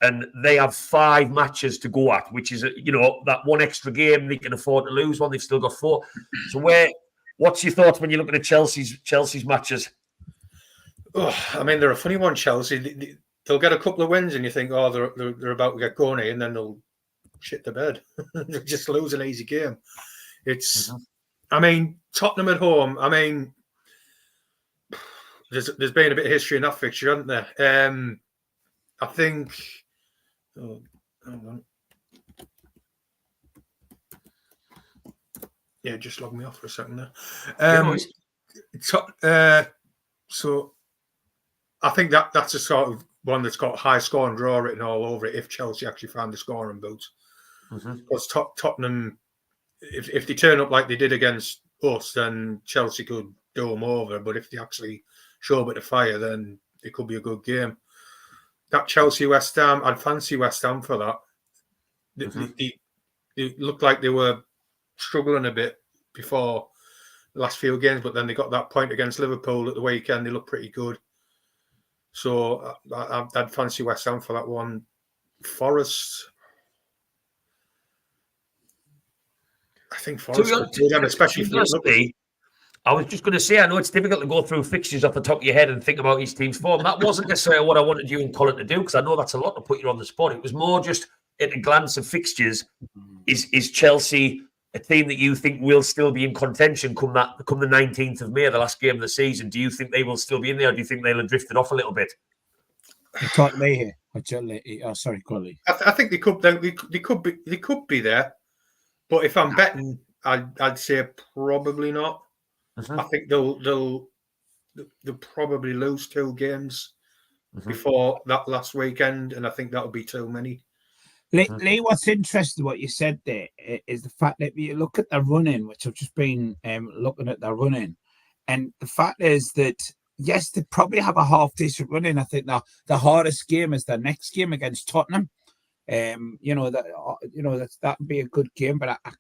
And they have 5 matches to go at, which is, that 1 extra game. They can afford to lose one. They've still got 4. So what's your thoughts when you're looking at Chelsea's matches? Oh, I mean, they're a funny one, Chelsea. they'll get a couple of wins, and you think, oh, they're about to get going here, and then they'll shit the bed. They'll just lose an easy game. It's, I mean, Tottenham at home. I mean, there's been a bit of history in that fixture, hasn't there? I think. Oh, hang on. Yeah, just log me off for a second there. So I think that's a sort of one that's got high score and draw written all over it if Chelsea actually find the scoring boots. Because Tottenham, if they turn up like they did against us, then Chelsea could do them over. But if they actually show a bit of fire, then it could be a good game. That Chelsea-West Ham, I'd fancy West Ham for that. They looked like they were struggling a bit before the last few games, but then they got that point against Liverpool at the weekend. They looked pretty good. So I'd fancy West Ham for that one. Forest, I think Forest could do them, especially for the I was just going to say, I know it's difficult to go through fixtures off the top of your head and think about each team's form. That wasn't necessarily what I wanted you and Colin to do, because I know that's a lot to put you on the spot. It was more just at a glance of fixtures. Is Chelsea a team that you think will still be in contention come the 19th of May, the last game of the season? Do you think they will still be in there, or do you think they'll have drifted off a little bit? You're talking me here. Oh, sorry, Colin. I think they could be there, but if I'm betting, I'd say probably not. I think they'll probably lose 2 games before that last weekend, and I think that'll be too many. Lee, what's interesting what you said there is the fact that you look at the running, which I've just been looking at the running, and the fact is that yes, they probably have a half decent running. I think the hardest game is their next game against Tottenham. That'd be a good game, but I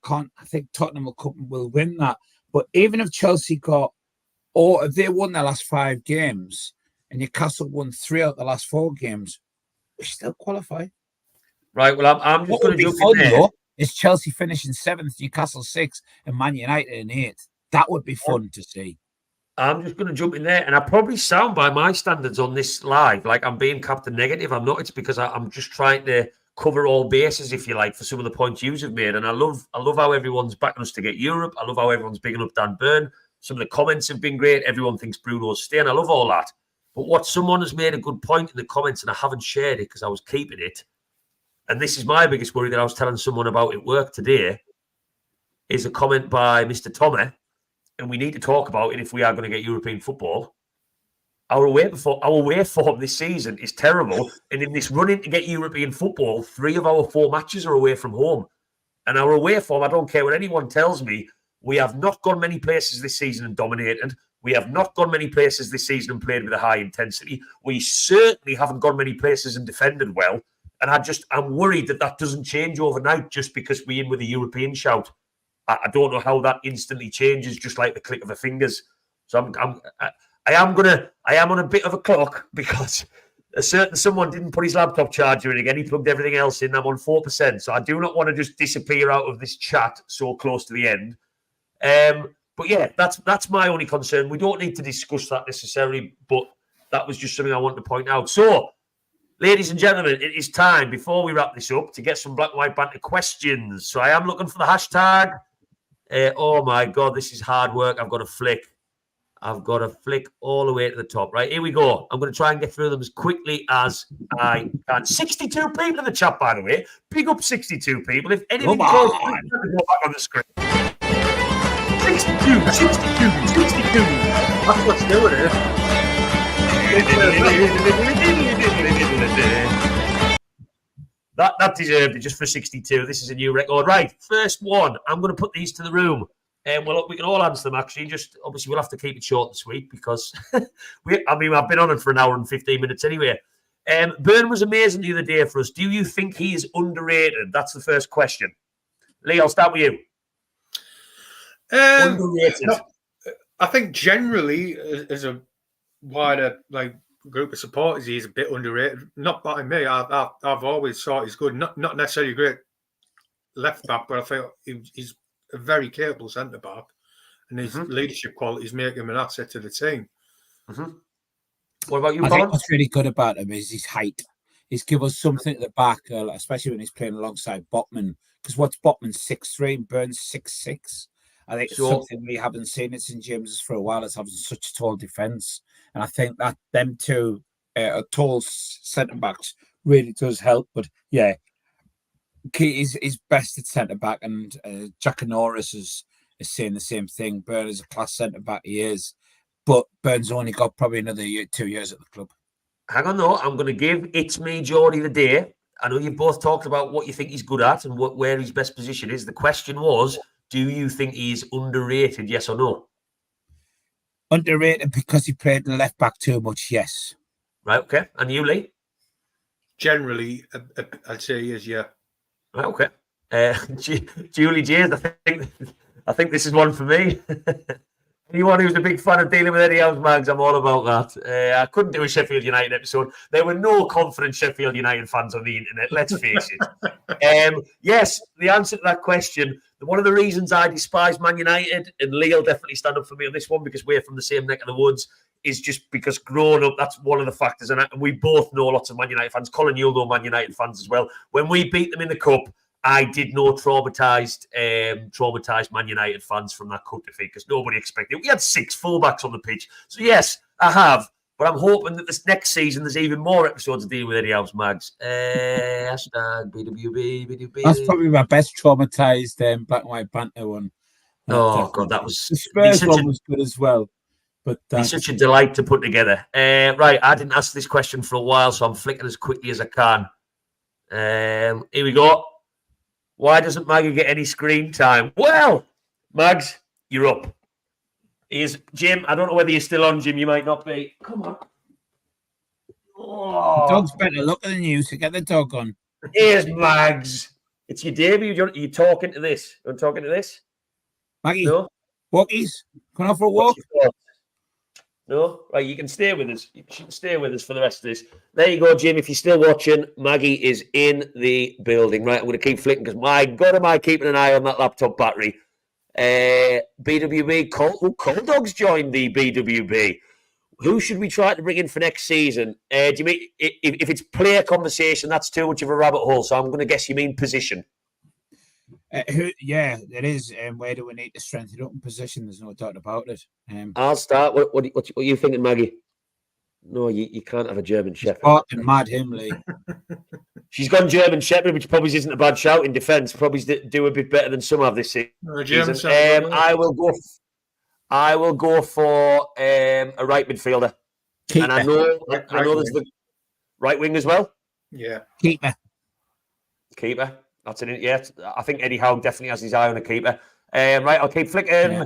think Tottenham will win that. But even if Chelsea if they won their last 5 games and Newcastle won 3 out of the last 4 games, we still qualify. Right. Well, I'm just going to jump in there. Though, is Chelsea finishing 7th, Newcastle 6th, and Man United in 8th? That would be fun to see. I'm just going to jump in there, and I probably sound by my standards on this live like I'm being Captain Negative. I'm not. It's because I'm just trying to cover all bases, if you like, for some of the points you have made. And I love how everyone's backing us to get Europe. I love how everyone's bigging up Dan Burn. Some of the comments have been great. Everyone thinks Bruno's staying. I love all that. But what someone has made a good point in the comments, and I haven't shared it because I was keeping it, and this is my biggest worry that I was telling someone about at work today, is a comment by Mr. Tommy, and we need to talk about it if we are going to get European football. Our away form this season is terrible, and in this running to get European football, 3 of our 4 matches are away from home. And our away form, I don't care what anyone tells me, we have not gone many places this season and dominated. We have not gone many places this season and played with a high intensity. We certainly haven't gone many places and defended well. And I'm worried that doesn't change overnight just because we're in with a European shout. I don't know how that instantly changes, just like the click of the fingers. So I am on a bit of a clock because a certain someone didn't put his laptop charger in again. He plugged everything else in. I'm on 4%. So I do not want to just disappear out of this chat so close to the end. But yeah, that's my only concern. We don't need to discuss that necessarily, but that was just something I wanted to point out. So, ladies and gentlemen, it is time, before we wrap this up, to get some Black and White Banter questions. So I am looking for the hashtag. Oh my God, this is hard work. I've got to flick all the way to the top. Right, here we go. I'm going to try and get through them as quickly as I can. 62 people in the chat, by the way. Big up 62 people. If anything goes, go back on the screen. 62. That's what's doing it. That deserved it just for 62. This is a new record. Right, first one. I'm going to put these to the room. And we can all answer them, actually. Just obviously, we'll have to keep it short and sweet because I've been on it for an hour and 15 minutes anyway. Burn was amazing the other day for us. Do you think he is underrated? That's the first question. Lee, I'll start with you. Underrated. No, I think generally, as a wider group of supporters, he's a bit underrated. Not by me. I've always thought he's good. Not necessarily a great left back, but I feel he's a very capable centre back, and his leadership qualities make him an asset to the team. What about you, I Colin? think what's really good about him is his height. He's given us something at the back, especially when he's playing alongside Botman. Because what's Botman 6'3" and Burns 6'6"? I think it's something we haven't seen it St James's for a while. It's having such a tall defence, and I think that them two tall centre backs really does help. But yeah, Key is best at centre back, and Jack Norris is saying the same thing. Burns is a class centre back, he is, but Burns only got probably another 2 years at the club. Hang on, though. I'm going to give It's Me, Geordie, the day. I know you've both talked about what you think he's good at and where his best position is. The question was, do you think he's underrated, yes or no? Underrated because he played in left back too much, yes. Right, okay. And you, Lee? Generally, I'd say he is, yeah. Right, okay. Julie James, I think this is one for me. Anyone who's a big fan of dealing with Eddie Howe's mags, I'm all about that. I couldn't do a Sheffield United episode. There were no confident Sheffield United fans on the internet, let's face it. Yes, the answer to that question, one of the reasons I despise Man United, and Lee will definitely stand up for me on this one because we're from the same neck of the woods, is just because growing up, that's one of the factors. And we both know lots of Man United fans. Colin, you'll know Man United fans as well. When we beat them in the Cup, I did know traumatised Man United fans from that cup defeat because nobody expected it. We had 6 fullbacks on the pitch. So, yes, I have. But I'm hoping that this next season there's even more episodes of dealing with Eddie Howe's mags. Hashtag BWB. That's probably my best traumatised black and white banter one. Oh, God, that was... The Spurs one was good as well. But it's such a delight to put together. Right, I didn't ask this question for a while, so I'm flicking as quickly as I can. Here we go. Why doesn't Maggie get any screen time? Well, Mags, you're up. Here's Jim. I don't know whether you're still on, Jim. You might not be. Come on. The dog's better looking than you, so get the dog on. Here's Mags. It's your debut. You're talking to this. You're talking to this? Maggie, no? Walkies, going out for a walk? No? Right, you can stay with us. You can stay with us for the rest of this. There you go, Jim. If you're still watching, Maggie is in the building. Right, I'm going to keep flicking because, my God, am I keeping an eye on that laptop battery. BWB, Cold Dogs joined the BWB. Who should we try to bring in for next season? Do you mean, if it's player conversation, that's too much of a rabbit hole, so I'm going to guess you mean position. Yeah, it is. Where do we need to strengthen up in position? There's no doubt about it. I'll start. What are you thinking, Maggie? No, you can't have a German Shepherd. Fucking mad him, Lee. She's gone German Shepherd, which probably isn't a bad shout in defence. Probably do a bit better than some have this season. I will go for a right midfielder. Keeper. And I know there's the right wing as well. Yeah. Keeper. That's it. Yeah, I think Eddie Howe definitely has his eye on a keeper. Right, I'll keep flicking. Yeah.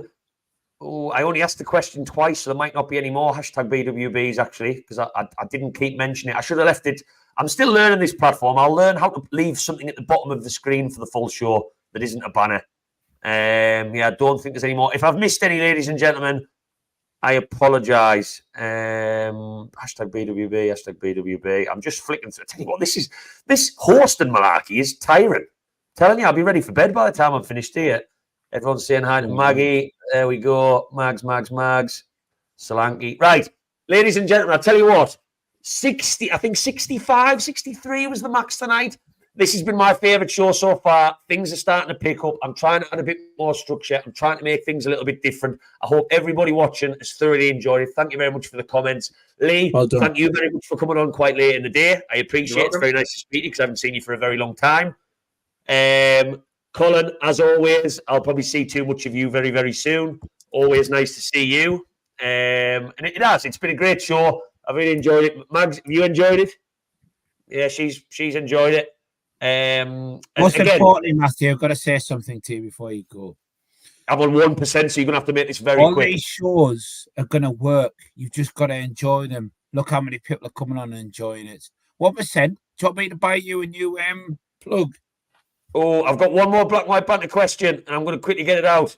Oh, I only asked the question twice, so there might not be any more hashtag BWBs actually, because I didn't keep mentioning it. I should have left it. I'm still learning this platform. I'll learn how to leave something at the bottom of the screen for the full show that isn't a banner. Yeah, I don't think there's any more. If I've missed any, ladies and gentlemen, I apologise. Hashtag BWB. I'm just flicking through. I tell you what, this hosting malarkey is tiring. Telling you, I'll be ready for bed by the time I'm finished here. Everyone's saying hi to Maggie. There we go. Mags. Solanke. Right. Ladies and gentlemen, I'll tell you what. 60, I think 65, 63 was the max tonight. This has been my favourite show so far. Things are starting to pick up. I'm trying to add a bit more structure. I'm trying to make things a little bit different. I hope everybody watching has thoroughly enjoyed it. Thank you very much for the comments. Lee, thank you very much for coming on quite late in the day. I appreciate it. It's very nice to speak to you because I haven't seen you for a very long time. Colin, as always, I'll probably see too much of you very, very soon. Always nice to see you. And it has. It's been a great show. I've really enjoyed it. Mags, have you enjoyed it? Yeah, she's enjoyed it. Most importantly, Matthew, I've got to say something to you before you go. I'm on 1%, so you're going to have to make this very quick. All these shows are going to work. You've just got to enjoy them. Look how many people are coming on and enjoying it. 1%. Do you want me to buy you a new plug? Oh, I've got one more black and white banter question, and I'm going to quickly get it out.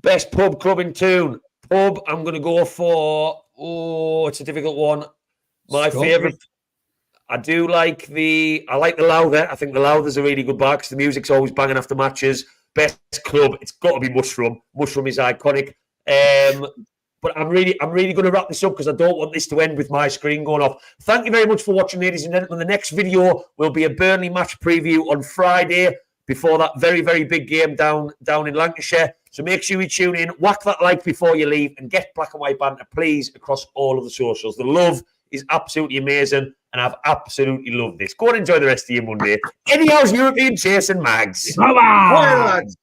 Best pub club in Toon. Pub, I'm going to go for... Oh, it's a difficult one. My favourite... I like the Lowther. I think the Lowther's a really good bar because the music's always banging after matches. Best club, it's got to be Mushroom. Mushroom is iconic. But I'm really going to wrap this up because I don't want this to end with my screen going off. Thank you very much for watching, ladies and gentlemen. The next video will be a Burnley match preview on Friday before that very, very big game down in Lancashire. So make sure you tune in, whack that like before you leave, and get Black and White Banter, please, across all of the socials. The love is absolutely amazing, and I've absolutely loved this. Go and enjoy the rest of your Monday. Eddie Howe's European Chase and Mags. Bye-bye. Bye, lads.